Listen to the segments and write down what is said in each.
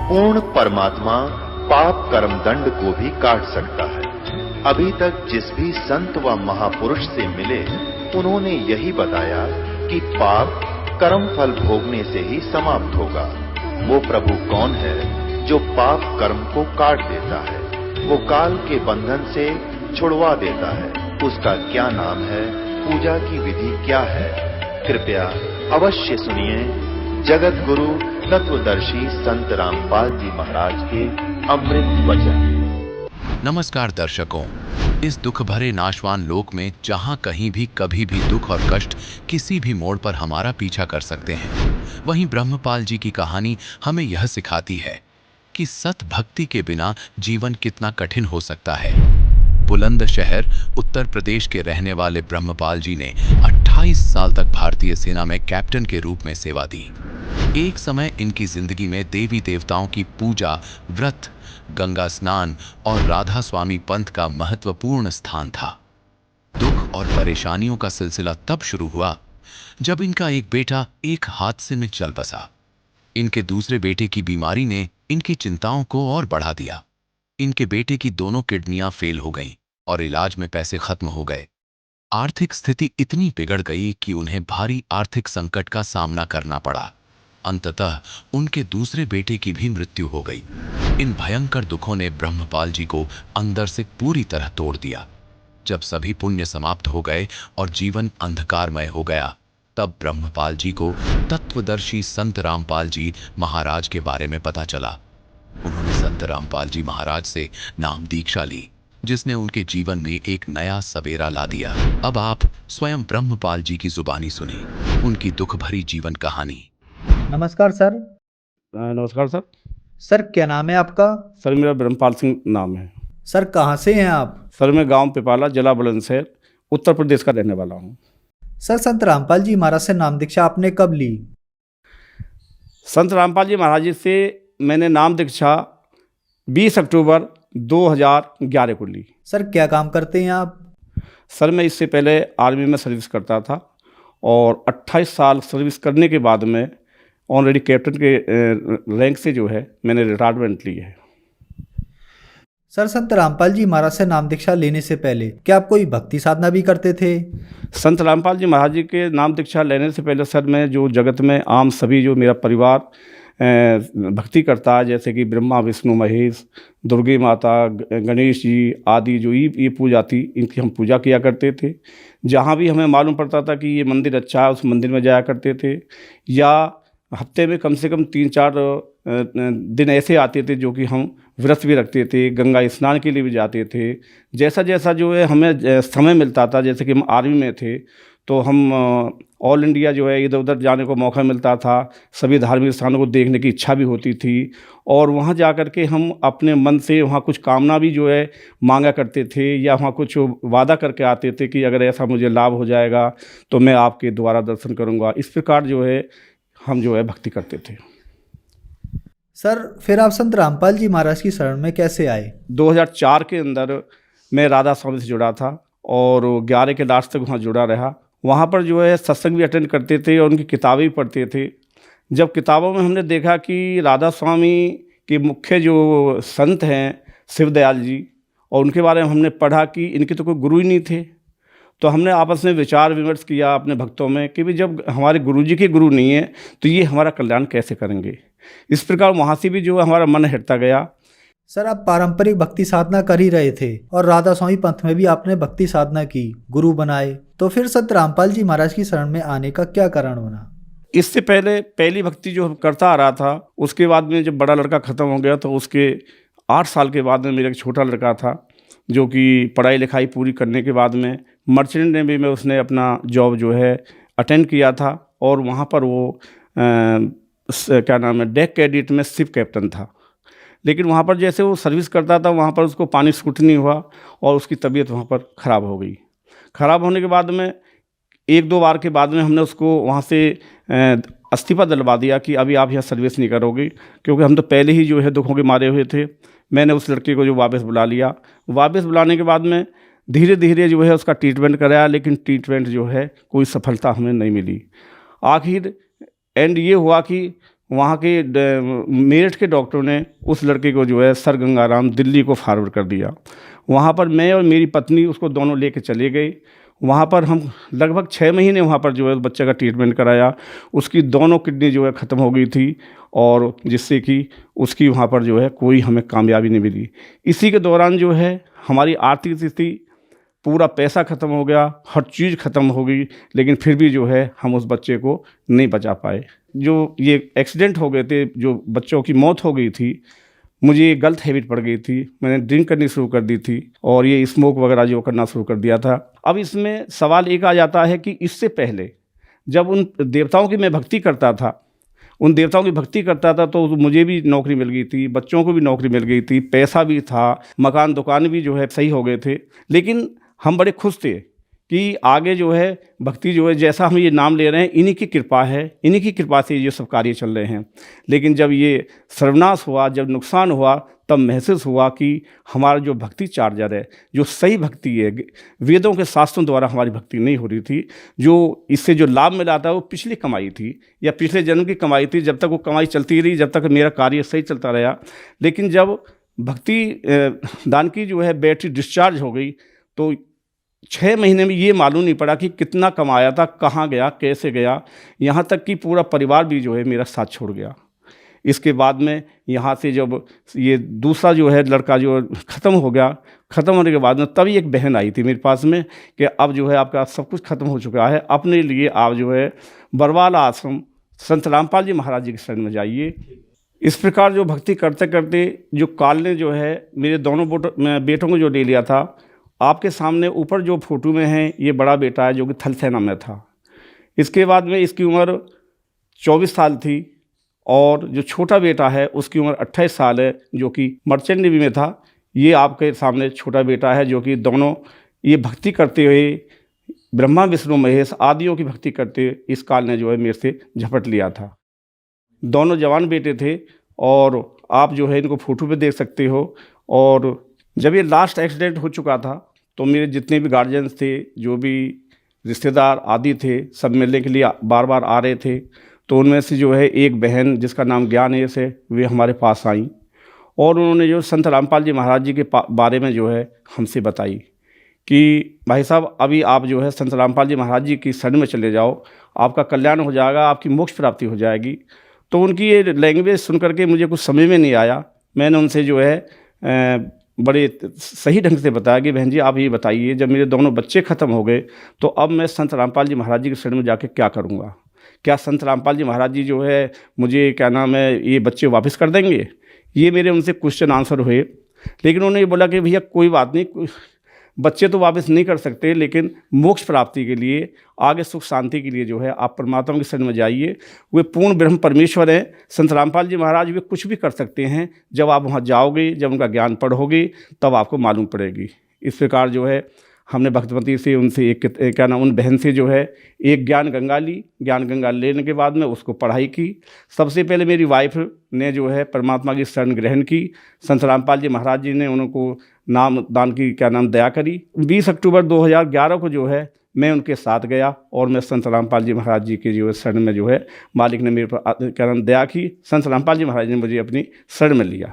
पूर्ण परमात्मा पाप कर्म दंड को भी काट सकता है। अभी तक जिस भी संत व महापुरुष से मिले, उन्होंने यही बताया कि पाप कर्म फल भोगने से ही समाप्त होगा। वो प्रभु कौन है जो पाप कर्म को काट देता है, वो काल के बंधन से छुड़वा देता है। उसका क्या नाम है, पूजा की विधि क्या है? कृपया अवश्य सुनिए जगत गुरु तत्वदर्शी संत रामपाल जी महाराज के अमृत वचन। नमस्कार दर्शकों, इस दुख भरे नाशवान लोक में जहां कहीं भी कभी भी दुख और कष्ट किसी भी मोड़ पर हमारा पीछा कर सकते हैं, वहीं ब्रह्मपाल जी की कहानी हमें यह सिखाती है कि सत भक्ति के बिना जीवन कितना कठिन हो सकता है। बुलंदशहर उत्तर प्रदेश के रहने वाले ब्रह्मपाल जी ने 28 साल तक भारतीय सेना में कैप्टन के रूप में सेवा दी। एक समय इनकी जिंदगी में देवी देवताओं की पूजा, व्रत, गंगा स्नान और राधा स्वामी पंथ का महत्वपूर्ण स्थान था। दुख और परेशानियों का सिलसिला तब शुरू हुआ जब इनका एक बेटा एक हादसे में चल बसा। इनके दूसरे बेटे की बीमारी ने इनकी चिंताओं को और बढ़ा दिया। इनके बेटे की दोनों किडनियां फेल हो गईं और इलाज में पैसे खत्म हो गए। आर्थिक स्थिति इतनी बिगड़ गई कि उन्हें भारी आर्थिक संकट का सामना करना पड़ा। अंततः उनके दूसरे बेटे की भी मृत्यु हो गई। इन भयंकर दुखों ने ब्रह्मपाल जी को अंदर से पूरी तरह तोड़ दिया। जब सभी पुण्य समाप्त हो गए और जीवन अंधकारमय हो गया, तब ब्रह्मपाल जी को तत्वदर्शी संत रामपाल जी महाराज के बारे में पता चला। उन्होंने संत रामपाल जी महाराज से नाम दीक्षा ली, जिसने उनके जीवन में एक नया सवेरा ला दिया। अब आप स्वयं ब्रह्मपाल जी की जुबानी सुने उनकी दुख भरी जीवन कहानी। नमस्कार सर। नमस्कार सर। सर क्या नाम है आपका? सर मेरा ब्रह्मपाल सिंह नाम है। सर कहाँ से हैं आप? सर मैं गांव पिपाला, जिला बुलंदशहर, उत्तर प्रदेश का रहने वाला हूं। सर संत रामपाल जी महाराज से नाम दीक्षा आपने कब ली? संत रामपाल जी महाराज जी से मैंने नाम दीक्षा 20 अक्टूबर 2011 को ली। सर क्या काम करते हैं आप? सर मैं इससे पहले आर्मी में सर्विस करता था और 28 साल सर्विस करने के बाद में ऑलरेडी कैप्टन के रैंक से जो है मैंने रिटायरमेंट ली है। सर संत रामपाल जी महाराज से नाम दीक्षा लेने से पहले क्या आप कोई भक्ति साधना भी करते थे? संत रामपाल जी महाराज जी के नाम दीक्षा लेने से पहले सर मैं जो जगत में आम सभी जो मेरा परिवार भक्ति करता है, जैसे कि ब्रह्मा विष्णु महेश, दुर्गी माता, गणेश जी आदि जो ये पूजा थी, इनकी हम पूजा किया करते थे। जहाँ भी हमें मालूम पड़ता था कि ये मंदिर अच्छा है, उस मंदिर में जाया करते थे। या हफ्ते में कम से कम 3-4 दिन ऐसे आते थे जो कि हम व्रत भी रखते थे, गंगा स्नान के लिए भी जाते थे। जैसा जैसा जो है हमें समय मिलता था, जैसे कि हम आर्मी में थे तो हम ऑल इंडिया जो है इधर उधर जाने को मौका मिलता था। सभी धार्मिक स्थानों को देखने की इच्छा भी होती थी और वहाँ जा कर के हम अपने मन से वहाँ कुछ कामना भी जो है मांगा करते थे या वहाँ कुछ वादा करके आते थे कि अगर ऐसा मुझे लाभ हो जाएगा तो मैं आपके द्वारा दर्शन करूँगा। इस प्रकार जो है हम जो है भक्ति करते थे। सर फिर आप संत रामपाल जी महाराज की शरण में कैसे आए? 2004 के अंदर मैं राधा स्वामी से जुड़ा था और 11 के लास्ट तक वहाँ जुड़ा रहा। वहाँ पर जो है सत्संग भी अटेंड करते थे और उनकी किताबें भी पढ़ते थे। जब किताबों में हमने देखा कि राधा स्वामी के मुख्य जो संत हैं शिवदयाल जी, और उनके बारे में हमने पढ़ा कि इनके तो कोई गुरु ही नहीं थे, तो हमने आपस में विचार विमर्श किया अपने भक्तों में कि भाई जब हमारे गुरु जी के गुरु नहीं है तो ये हमारा कल्याण कैसे करेंगे। इस प्रकार वहाँ से भी जो है हमारा मन हटता गया। सर आप पारंपरिक भक्ति साधना कर ही रहे थे और राधा स्वामी पंथ में भी आपने भक्ति साधना की, गुरु बनाए, तो फिर संत रामपाल जी महाराज की शरण में आने का क्या कारण बना? इससे पहले पहली भक्ति जो करता आ रहा था, उसके बाद में जब बड़ा लड़का ख़त्म हो गया तो उसके 8 साल के बाद में मेरा एक छोटा लड़का था जो कि पढ़ाई लिखाई पूरी करने के बाद में मर्चेंट नेवी में उसने अपना जॉब जो है अटेंड किया था और वहाँ पर वो क्या नाम है डेक कैडेट में शिप कैप्टन था। लेकिन वहाँ पर जैसे वो सर्विस करता था वहाँ पर उसको पानी सूट नहीं हुआ और उसकी तबीयत वहाँ पर ख़राब हो गई। ख़राब होने के बाद में 1-2 बार के बाद में हमने उसको वहाँ से इस्तीफ़ा दिलवा दिया कि अभी आप यहाँ सर्विस नहीं करोगे, क्योंकि हम तो पहले ही जो है दुखों के मारे हुए थे। मैंने उस लड़के को जो वापस बुला लिया। वापस बुलाने के बाद में धीरे धीरे जो है उसका ट्रीटमेंट कराया, लेकिन ट्रीटमेंट जो है कोई सफलता हमें नहीं मिली। आखिर एंड ये हुआ कि वहाँ के मेरठ के डॉक्टरों ने उस लड़के को जो है सर गंगाराम दिल्ली को फॉरवर्ड कर दिया। वहाँ पर मैं और मेरी पत्नी उसको दोनों लेके चले गए। वहाँ पर हम लगभग 6 महीने वहाँ पर जो है बच्चे का ट्रीटमेंट कराया। उसकी दोनों किडनी जो है ख़त्म हो गई थी और जिससे कि उसकी वहाँ पर जो है कोई हमें कामयाबी नहीं मिली। इसी के दौरान जो है हमारी आर्थिक स्थिति, पूरा पैसा ख़त्म हो गया, हर चीज़ ख़त्म हो गई, लेकिन फिर भी जो है हम उस बच्चे को नहीं बचा पाए। जो ये एक्सीडेंट हो गए थे, जो बच्चों की मौत हो गई थी, मुझे गलत हैबिट पड़ गई थी। मैंने ड्रिंक करनी शुरू कर दी थी और ये स्मोक वगैरह जो करना शुरू कर दिया था। अब इसमें सवाल एक आ जाता है कि इससे पहले जब उन देवताओं की मैं भक्ति करता था, तो मुझे भी नौकरी मिल गई थी, बच्चों को भी नौकरी मिल गई थी, पैसा भी था, मकान दुकान भी जो है सही हो गए थे। लेकिन हम बड़े खुश थे कि आगे जो है भक्ति जो है, जैसा हम ये नाम ले रहे हैं, इन्हीं की कृपा है, इन्हीं की कृपा से ये सब कार्य चल रहे हैं। लेकिन जब ये सर्वनाश हुआ, जब नुकसान हुआ, तब महसूस हुआ कि हमारा जो भक्ति चार्जर है, जो सही भक्ति है, वेदों के शास्त्रों द्वारा हमारी भक्ति नहीं हो रही थी। जो इससे जो लाभ मिला था वो पिछली कमाई थी या पिछले जन्म की कमाई थी। जब तक वो कमाई चलती रही, जब तक मेरा कार्य सही चलता रहा। लेकिन जब भक्ति दान की जो है बैटरी डिस्चार्ज हो गई, तो 6 महीने में ये मालूम नहीं पड़ा कि कितना कमाया था, कहाँ गया, कैसे गया। यहाँ तक कि पूरा परिवार भी जो है मेरा साथ छोड़ गया। इसके बाद में यहाँ से जब ये दूसरा जो है लड़का जो ख़त्म हो गया, ख़त्म होने के बाद में तभी एक बहन आई थी मेरे पास में कि अब जो है आपका सब कुछ ख़त्म हो चुका है, अपने लिए आप जो है बरवाला आश्रम संत रामपाल जी महाराज जी के शरण में जाइए। इस प्रकार जो भक्ति करते करते जो काल ने जो है मेरे दोनों बेटों को जो ले लिया था, आपके सामने ऊपर जो फोटो में है, ये बड़ा बेटा है जो कि थल सेना में था। इसके बाद में इसकी उम्र 24 साल थी और जो छोटा बेटा है उसकी उम्र 28 साल है, जो कि मर्चेंट नेवी में था। ये आपके सामने छोटा बेटा है जो कि दोनों ये भक्ति करते हुए ब्रह्मा विष्णु महेश आदियों की भक्ति करते हुए इस काल ने जो है मेरे से झपट लिया था। दोनों जवान बेटे थे और आप जो है इनको फोटो पे देख सकते हो। और जब ये लास्ट एक्सीडेंट हो चुका था तो मेरे जितने भी गार्जियंस थे, जो भी रिश्तेदार आदि थे, सब मिलने के लिए बार बार आ रहे थे। तो उनमें से जो है एक बहन जिसका नाम ज्ञानेश है, वे हमारे पास आई और उन्होंने जो संत रामपाल जी महाराज जी के बारे में जो है हमसे बताई कि भाई साहब अभी आप जो है संत रामपाल जी महाराज जी की शरण में चले जाओ, आपका कल्याण हो जाएगा, आपकी मोक्ष प्राप्ति हो जाएगी। तो उनकी ये लैंग्वेज सुन करके मुझे कुछ समझ में नहीं आया। मैंने उनसे जो है बड़े सही ढंग से बताया कि बहन जी आप ये बताइए, जब मेरे दोनों बच्चे ख़त्म हो गए तो अब मैं संत रामपाल जी महाराज जी के शरण में जाके क्या करूँगा? क्या संत रामपाल जी महाराज जी जो है मुझे क्या नाम है ये बच्चे वापस कर देंगे? ये मेरे उनसे क्वेश्चन आंसर हुए। लेकिन उन्होंने ये बोला कि भैया कोई बात नहीं, बच्चे तो वापस नहीं कर सकते, लेकिन मोक्ष प्राप्ति के लिए, आगे सुख शांति के लिए जो है आप परमात्मा के शरण में जाइए। वे पूर्ण ब्रह्म परमेश्वर हैं। संत रामपाल जी महाराज वे कुछ भी कर सकते हैं। जब आप वहाँ जाओगे, जब उनका ज्ञान पढ़ोगे, तब आपको मालूम पड़ेगी। इस प्रकार जो है हमने भक्तमती से उनसे एक क्या नाम उन बहन से जो है एक ज्ञान गंगा ली। ज्ञान गंगा लेने के बाद में उसको पढ़ाई की। सबसे पहले मेरी वाइफ ने जो है परमात्मा की शरण ग्रहण की। संत रामपाल जी महाराज जी ने उनको नाम दान की क्या नाम दया करी। 20 अक्टूबर 2011 को जो है मैं उनके साथ गया और मैं संत रामपाल जी महाराज जी के जो है शरण में जो है मालिक ने मेरे पर क्या नाम दया की। संत रामपाल जी महाराज ने मुझे अपनी शरण में लिया।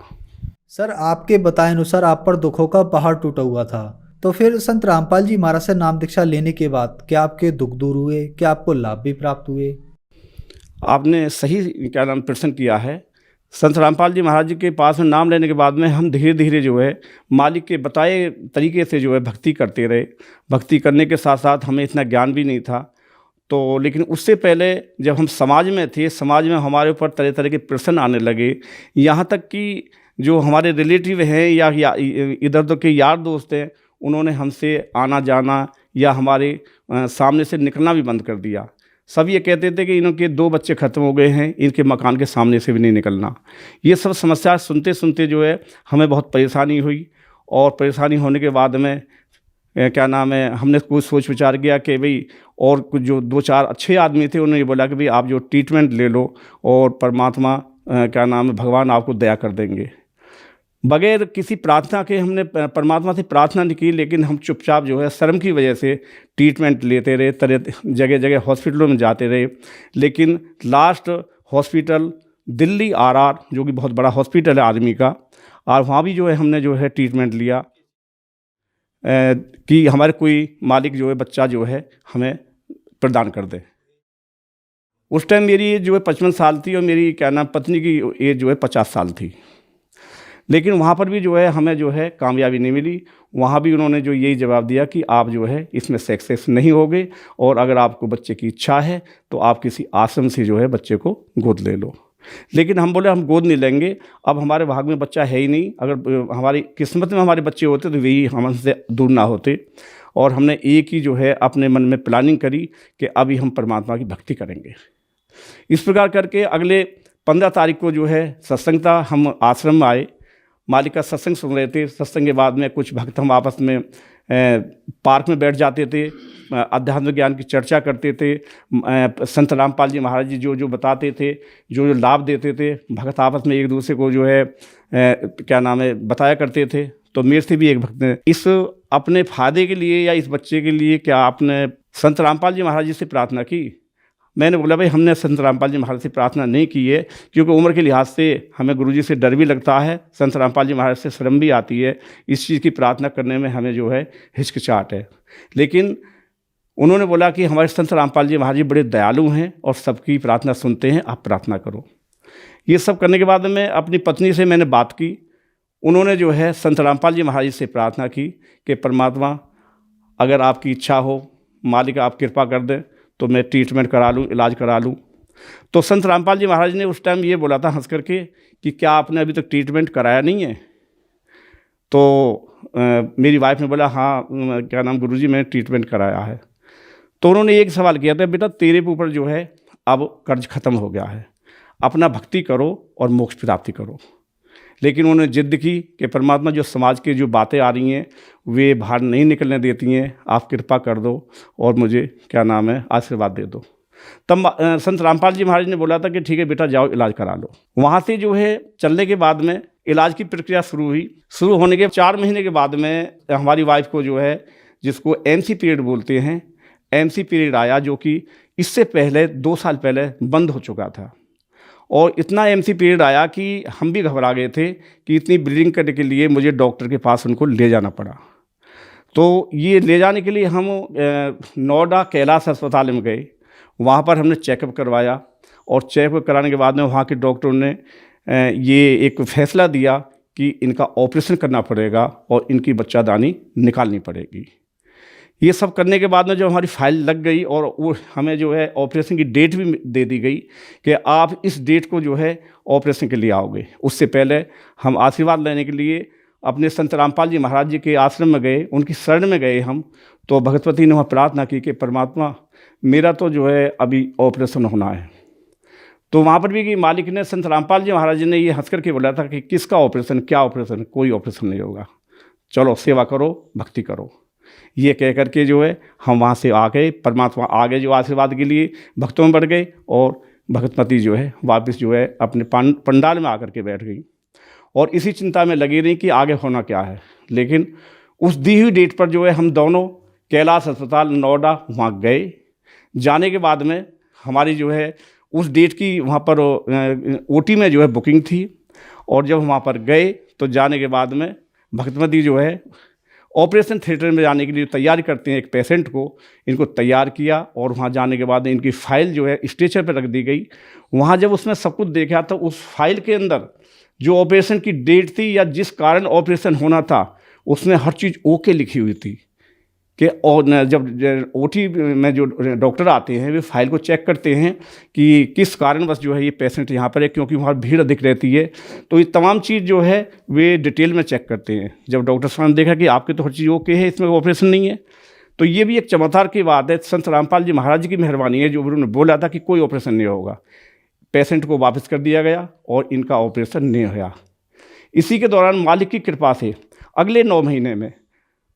सर आपके बताए अनुसार आप पर दुखों का पहाड़ टूटा हुआ था, तो फिर संत रामपाल जी महाराज से नाम दीक्षा लेने के बाद क्या आपके दुख दूर हुए? क्या आपको लाभ भी प्राप्त हुए? आपने सही क्या नाम प्रश्न किया है। संत रामपाल जी महाराज जी के पास में नाम लेने के बाद में हम धीरे धीरे जो है मालिक के बताए तरीके से जो है भक्ति करते रहे। भक्ति करने के साथ साथ हमें इतना ज्ञान भी नहीं था। तो लेकिन उससे पहले जब हम समाज में थे, समाज में हमारे ऊपर तरह तरह के प्रश्न आने लगे। यहाँ तक कि जो हमारे रिलेटिव हैं या इधर उधर के यार दोस्त हैं, उन्होंने हमसे आना जाना या हमारे सामने से निकलना भी बंद कर दिया। सब ये कहते थे कि इनके 2 बच्चे ख़त्म हो गए हैं, इनके मकान के सामने से भी नहीं निकलना। ये सब समस्या सुनते सुनते जो है हमें बहुत परेशानी हुई। और परेशानी होने के बाद में क्या नाम है हमने कुछ सोच विचार किया कि भाई और कुछ जो 2-4 अच्छे आदमी थे, उन्होंने बोला कि भाई आप जो ट्रीटमेंट ले लो और परमात्मा क्या नाम है भगवान आपको दया कर देंगे। बगैर किसी प्रार्थना के हमने परमात्मा से प्रार्थना नहीं की, लेकिन हम चुपचाप जो है शर्म की वजह से ट्रीटमेंट लेते रहे, तरह जगह जगह हॉस्पिटलों में जाते रहे। लेकिन लास्ट हॉस्पिटल दिल्ली आरआर जो कि बहुत बड़ा हॉस्पिटल है आर्मी का, और वहाँ भी जो है हमने जो है ट्रीटमेंट लिया कि हमारे कोई मालिक जो है बच्चा जो है हमें प्रदान कर दे। उस टाइम मेरी एज जो है 55 साल थी और मेरी क्या नाम पत्नी की एज जो है 50 साल थी। लेकिन वहाँ पर भी जो है हमें जो है कामयाबी नहीं मिली। वहाँ भी उन्होंने जो यही जवाब दिया कि आप जो है इसमें सक्सेस नहीं होगे, और अगर आपको बच्चे की इच्छा है तो आप किसी आश्रम से जो है बच्चे को गोद ले लो। लेकिन हम बोले हम गोद नहीं लेंगे, अब हमारे भाग में बच्चा है ही नहीं। अगर हमारी किस्मत में हमारे बच्चे होते तो वही हमसे दूर ना होते। और हमने एक ही जो है अपने मन में प्लानिंग करी कि अभी हम परमात्मा की भक्ति करेंगे। इस प्रकार करके अगले 15 तारीख को जो है सत्संग था, हम आश्रम में आए, मालिक का सत्संग सुन रहे थे। सत्संग के बाद में कुछ भक्त हम आपस में पार्क में बैठ जाते थे, अध्यात्म ज्ञान की चर्चा करते थे। संत रामपाल जी महाराज जी जो जो बताते थे, जो जो लाभ देते थे, भक्त आपस में एक दूसरे को जो है क्या नाम है बताया करते थे। तो मेरे से भी एक भक्त ने इस अपने फायदे के लिए या इस बच्चे के लिए क्या आपने संत रामपाल जी महाराज जी से प्रार्थना की? मैंने बोला भाई हमने संत रामपाल जी महाराज से प्रार्थना नहीं की है, क्योंकि उम्र के लिहाज से हमें गुरुजी से डर भी लगता है, संत रामपाल जी महाराज से शर्म भी आती है। इस चीज़ की प्रार्थना करने में हमें जो है हिचकिचाहट है। लेकिन उन्होंने बोला कि हमारे संत रामपाल जी महाराज जी बड़े दयालु हैं और सबकी प्रार्थना सुनते हैं, आप प्रार्थना करो। ये सब करने के बाद में अपनी पत्नी से मैंने बात की। उन्होंने जो है संत रामपाल जी महाराज जी से प्रार्थना की कि परमात्मा अगर आपकी इच्छा हो, मालिक आप कृपा कर दें तो मैं ट्रीटमेंट करा लूँ, इलाज करा लूँ। तो संत रामपाल जी महाराज ने उस टाइम ये बोला था हंस करके कि क्या आपने अभी तक ट्रीटमेंट कराया नहीं है? तो मेरी वाइफ ने बोला हाँ क्या नाम गुरुजी मैंने ट्रीटमेंट कराया है। तो उन्होंने एक सवाल किया था, बेटा तेरे ऊपर जो है अब कर्ज खत्म हो गया है, अपना भक्ति करो और मोक्ष प्राप्ति करो। लेकिन उन्होंने जिद की कि परमात्मा जो समाज की जो बातें आ रही हैं वे बाहर नहीं निकलने देती हैं, आप कृपा कर दो और मुझे क्या नाम है आशीर्वाद दे दो। तब संत रामपाल जी महाराज ने बोला था कि ठीक है बेटा जाओ इलाज करा लो। वहाँ से जो है चलने के बाद में इलाज की प्रक्रिया शुरू हुई। शुरू होने के 4 महीने के बाद में हमारी वाइफ को जो है जिसको MC पीरियड बोलते हैं, MC पीरियड आया, जो कि इससे पहले 2 साल पहले बंद हो चुका था। और इतना MC पीरियड आया कि हम भी घबरा गए थे कि इतनी ब्लीडिंग करने के लिए मुझे डॉक्टर के पास उनको ले जाना पड़ा। तो ये ले जाने के लिए हम नोएडा कैलाश अस्पताल में गए। वहाँ पर हमने चेकअप करवाया और चेकअप कराने के बाद में वहाँ के डॉक्टरों ने ये एक फैसला दिया कि इनका ऑपरेशन करना पड़ेगा और इनकी बच्चादानी निकालनी पड़ेगी। ये सब करने के बाद में जो हमारी फाइल लग गई और वो हमें जो है ऑपरेशन की डेट भी दे दी गई कि आप इस डेट को जो है ऑपरेशन के लिए आओगे। उससे पहले हम आशीर्वाद लेने के लिए अपने संत रामपाल जी महाराज जी के आश्रम में गए, उनकी शरण में गए हम। तो भगवती ने वहाँ प्रार्थना की कि परमात्मा मेरा तो जो है अभी ऑपरेशन होना है। तो वहाँ पर भी कि मालिक ने संत रामपाल जी महाराज जी ने ये हंस करके बोला था कि किसका ऑपरेशन, क्या ऑपरेशन, कोई ऑपरेशन नहीं होगा, चलो सेवा करो, भक्ति करो। ये कह करके जो है हम वहाँ से आ गए, परमात्मा आ गए जो आशीर्वाद के लिए भक्तों में बढ़ गए। और भगतमती जो है वापस जो है अपने पंडाल में आकर के बैठ गई और इसी चिंता में लगी रही कि आगे होना क्या है। लेकिन उस दी हुई डेट पर जो है हम दोनों कैलाश अस्पताल नोएडा वहाँ गए। जाने के बाद में हमारी जो है उस डेट की वहाँ पर OT में जो है बुकिंग थी। और जब वहाँ पर गए तो जाने के बाद में भगतमती जो है ऑपरेशन थिएटर में जाने के लिए तैयारी करते हैं एक पेशेंट को, इनको तैयार किया और वहाँ जाने के बाद इनकी फ़ाइल जो है स्ट्रेचर पर रख दी गई। वहाँ जब उसमें सब कुछ देखा तो उस फाइल के अंदर जो ऑपरेशन की डेट थी या जिस कारण ऑपरेशन होना था उसमें हर चीज़ ओके लिखी हुई थी कि और जब OT में जो डॉक्टर आते हैं वे फाइल को चेक करते हैं कि किस कारणवश जो है ये पेशेंट यहाँ पर है, क्योंकि वहाँ भीड़ अधिक रहती है। तो ये तमाम चीज़ जो है वे डिटेल में चेक करते हैं। जब डॉक्टर साहब ने देखा कि आपके तो हर चीज़ ओके है, इसमें ऑपरेशन नहीं है, तो ये भी एक चमत्कार की बात है। संत रामपाल जी महाराज जी की मेहरबानी है जो उन्होंने बोला था कि कोई ऑपरेशन नहीं होगा। पेशेंट को वापस कर दिया गया और इनका ऑपरेशन नहीं हुआ। इसी के दौरान मालिक की कृपा से अगले 9 महीने में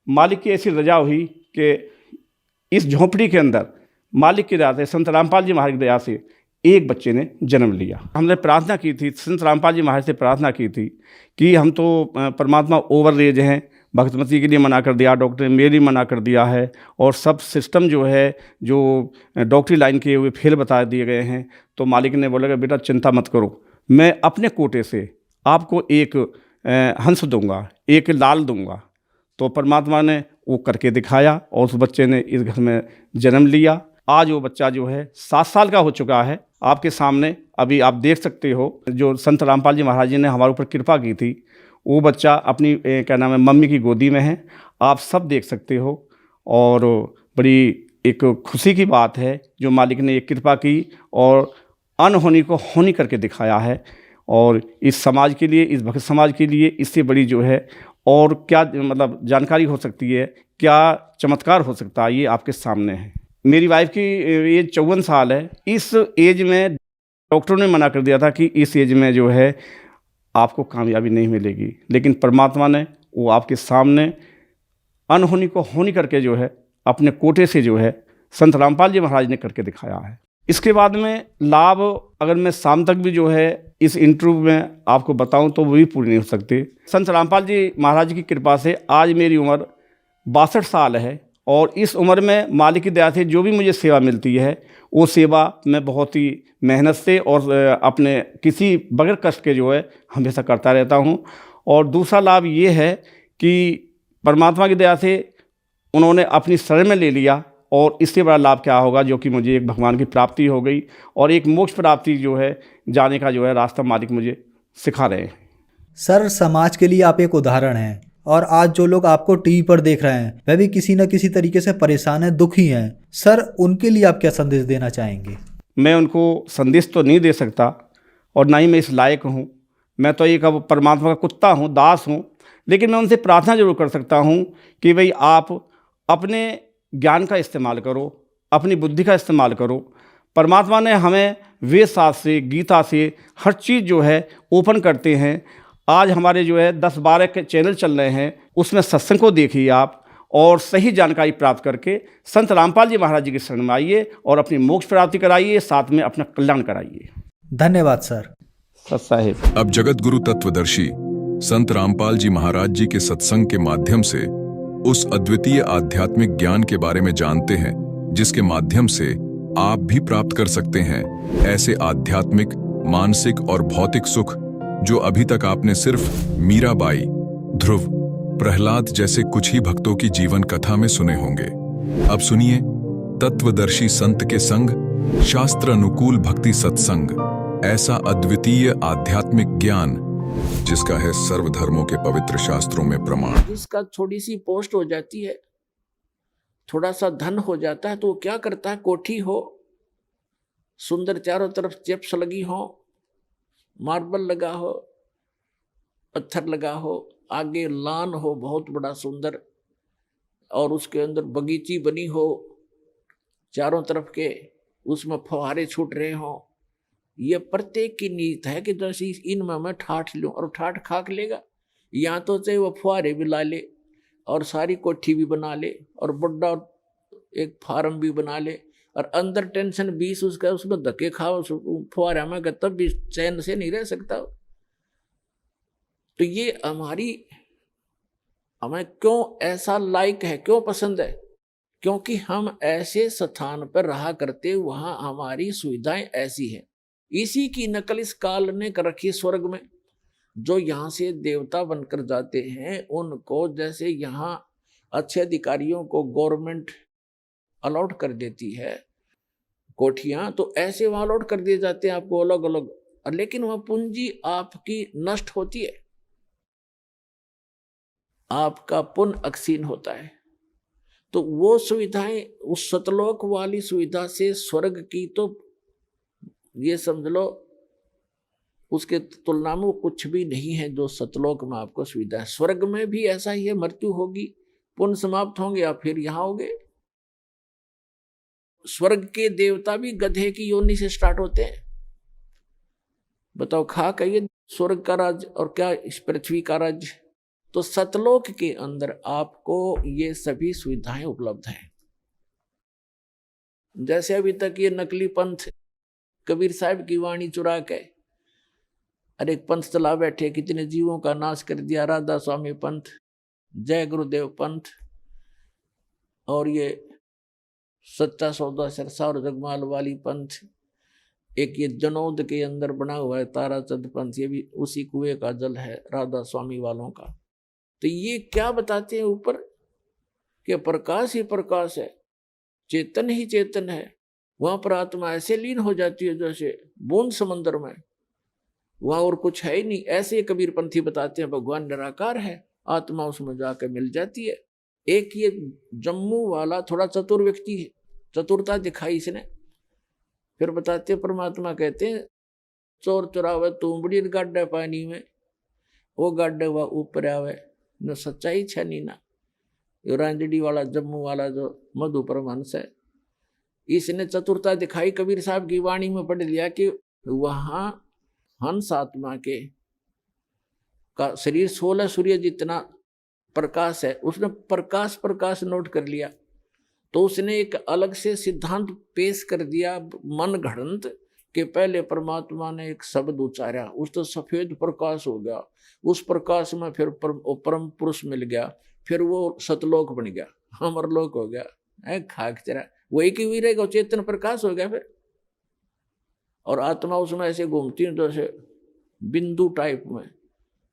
मालिक की ऐसी रजा हुई कि इस झोंपड़ी के अंदर मालिक की दया से, संत रामपाल जी महाराज की दया से एक बच्चे ने जन्म लिया। हमने प्रार्थना की थी, संत रामपाल जी महाराज से प्रार्थना की थी कि हम तो परमात्मा ओवर एज हैं, भगतमती के लिए मना कर दिया, डॉक्टर ने मेरे लिए मना कर दिया है और सब सिस्टम जो है जो डॉक्टरी लाइन के वे फेल बता दिए गए हैं। तो मालिक ने बोला कि बेटा चिंता मत करो, मैं अपने कोटे से आपको एक हंस दूंगा, एक लाल दूंगा। तो परमात्मा ने वो करके दिखाया और उस बच्चे ने इस घर में जन्म लिया। आज वो बच्चा जो है 7 साल का हो चुका है। आपके सामने अभी आप देख सकते हो, जो संत रामपाल जी महाराज जी ने हमारे ऊपर कृपा की थी, वो बच्चा अपनी क्या नाम है, मम्मी की गोदी में है। आप सब देख सकते हो और बड़ी एक खुशी की बात है जो मालिक ने एक कृपा की और अनहोनी को होनी करके दिखाया है। और इस समाज के लिए, इस भक्त समाज के लिए इससे बड़ी जो है और क्या मतलब जानकारी हो सकती है, क्या चमत्कार हो सकता है, ये आपके सामने है। मेरी वाइफ की एज 54 साल है। इस एज में डॉक्टरों ने मना कर दिया था कि इस एज में जो है आपको कामयाबी नहीं मिलेगी, लेकिन परमात्मा ने वो आपके सामने अनहोनी को होनी करके जो है अपने कोटे से जो है संत रामपाल जी महाराज ने करके दिखाया है। इसके बाद में लाभ अगर मैं शाम तक भी जो है इस इंटरव्यू में आपको बताऊं तो वो भी पूरी नहीं हो सकती। संत रामपाल जी महाराज की कृपा से आज मेरी उम्र 62 साल है और इस उम्र में मालिक की दया से जो भी मुझे सेवा मिलती है वो सेवा मैं बहुत ही मेहनत से और अपने किसी बगैर कष्ट के जो है हमेशा करता रहता हूँ। और दूसरा लाभ ये है कि परमात्मा की दया से उन्होंने अपनी शरण में ले लिया और इससे बड़ा लाभ क्या होगा, जो कि मुझे एक भगवान की प्राप्ति हो गई और एक मोक्ष प्राप्ति जो है जाने का जो है रास्ता मालिक मुझे सिखा रहे हैं। सर, समाज के लिए आप एक उदाहरण हैं और आज जो लोग आपको टीवी पर देख रहे हैं वह भी किसी न किसी तरीके से परेशान हैं, दुखी हैं। सर, उनके लिए आप क्या संदेश देना चाहेंगे? मैं उनको संदेश तो नहीं दे सकता और ना ही मैं इस लायक हूँ। मैं तो एक अब परमात्मा का कुत्ता हूँ, दास हूँ। लेकिन मैं उनसे प्रार्थना जरूर कर सकता हूँ कि भाई आप अपने ज्ञान का इस्तेमाल करो, अपनी बुद्धि का इस्तेमाल करो। परमात्मा ने हमें वेद शास्त्र से, गीता से हर चीज़ जो है ओपन करते हैं। आज हमारे जो है 10-12 के चैनल चल रहे हैं, उसमें सत्संग को देखिए आप और सही जानकारी प्राप्त करके संत रामपाल जी महाराज जी की शरण में आइए और अपनी मोक्ष प्राप्ति कराइए, साथ में अपना कल्याण कराइए। धन्यवाद सर। सत साहिब। अब जगत गुरु तत्वदर्शी संत रामपाल जी महाराज जी के सत्संग के माध्यम से उस अद्वितीय आध्यात्मिक ज्ञान के बारे में जानते हैं जिसके माध्यम से आप भी प्राप्त कर सकते हैं ऐसे आध्यात्मिक, मानसिक और भौतिक सुख जो अभी तक आपने सिर्फ मीराबाई, ध्रुव, प्रहलाद जैसे कुछ ही भक्तों की जीवन कथा में सुने होंगे। अब सुनिए तत्वदर्शी संत के संग शास्त्र अनुकूल भक्ति सत्संग, ऐसा अद्वितीय आध्यात्मिक ज्ञान जिसका है सर्वधर्मों के पवित्र शास्त्रों में प्रमाण। जिसका थोड़ी सी पोस्ट हो जाती है, थोड़ा सा धन हो जाता है, तो वो क्या करता है, कोठी हो, सुंदर चारों तरफ चिप्स लगी हो, मार्बल लगा हो, पत्थर लगा हो, आगे लान हो बहुत बड़ा सुंदर, और उसके अंदर बगीची बनी हो चारों तरफ के, उसमें फुहारे छूट रहे हों। ये प्रत्येक की नीयत है कि जैसे इनमें मैं ठाठ लूँ, और ठाठ खाक लेगा। यहाँ तो चाहे वो फुहारे भी ला ले और सारी कोठी भी बना ले और बड़ा एक फार्म भी बना ले, और अंदर टेंशन 20 उसका, उसमें धक्के खाओ फुहारे में, तब भी चैन से नहीं रह सकता। तो ये हमें क्यों ऐसा लाइक है, क्यों पसंद है? क्योंकि हम ऐसे स्थान पर रहा करते, वहाँ हमारी सुविधाएं ऐसी हैं। इसी की नकल इस काल ने कर रखी स्वर्ग में। जो यहाँ से देवता बनकर जाते हैं उनको जैसे यहाँ अच्छे अधिकारियों को गवर्नमेंट अलॉट कर देती है कोठियाँ, तो ऐसे वहाँ अलॉट कर दिए जाते हैं आपको अलग अलग, लेकिन वह पूंजी आपकी नष्ट होती है, आपका पुण्य अक्षीण होता है। तो वो सुविधाएं, उस सतलोक वाली सुविधा से स्वर्ग की तो ये समझ लो उसके तुलना में वो कुछ भी नहीं है जो सतलोक में आपको सुविधा है। स्वर्ग में भी ऐसा ही है, मृत्यु होगी, पुण्य समाप्त होंगे या फिर यहाँ होंगे। स्वर्ग के देवता भी गधे की योनि से स्टार्ट होते हैं। बताओ, खा कहिए स्वर्ग का राज्य और क्या इस पृथ्वी का राज्य। तो सतलोक के अंदर आपको ये सभी सुविधाएं उपलब्ध हैं। जैसे अभी तक ये नकली पंथ कबीर साहब की वाणी चुरा के अरे पंथ चला बैठे, कितने जीवों का नाश कर दिया, राधा स्वामी पंथ, जय गुरुदेव पंथ, और ये सच्चा सौदा सरसा और जगमाल वाली पंथ, एक ये जनौद के अंदर बना हुआ है ताराचंद पंथ, ये भी उसी कुएं का जल है राधा स्वामी वालों का। तो ये क्या बताते हैं ऊपर कि प्रकाश ही प्रकाश है, चेतन ही चेतन है। वहां पर आत्मा ऐसे लीन हो जाती है जैसे बूंद समंदर में, वहां और कुछ है ही नहीं। ऐसे कबीरपंथी बताते हैं भगवान निराकार है, आत्मा उसमें जाकर मिल जाती है। एक ये जम्मू वाला थोड़ा चतुर व्यक्ति है, चतुरता दिखाई इसने। फिर बताते हैं परमात्मा कहते हैं चोर चुरावे तूंबड़ी गाड्डे पानी में, वो गाड्डे हुआ ऊपर आवे न सच्चाई छनी ना। यो रांजड़ी वाला जम्मू वाला जो मधु परमहंस है, इसने चतुरता दिखाई, कबीर साहब की वाणी में पढ़ लिया कि वहां हंस आत्मा के का शरीर 16 सूर्य जितना प्रकाश है, उसने प्रकाश प्रकाश नोट कर लिया। तो उसने एक अलग से सिद्धांत पेश कर दिया मन घड़ंत के पहले परमात्मा ने एक शब्द उच्चारा, उस तो सफेद प्रकाश हो गया, उस प्रकाश में फिर परम पुरुष मिल गया, फिर वो सतलोक बन गया, अमरलोक हो गया, खाक चरा वही की हुई रहेगा, चेतन प्रकाश हो गया फिर। और आत्मा उसमें ऐसे घूमती है जैसे बिंदु टाइप में,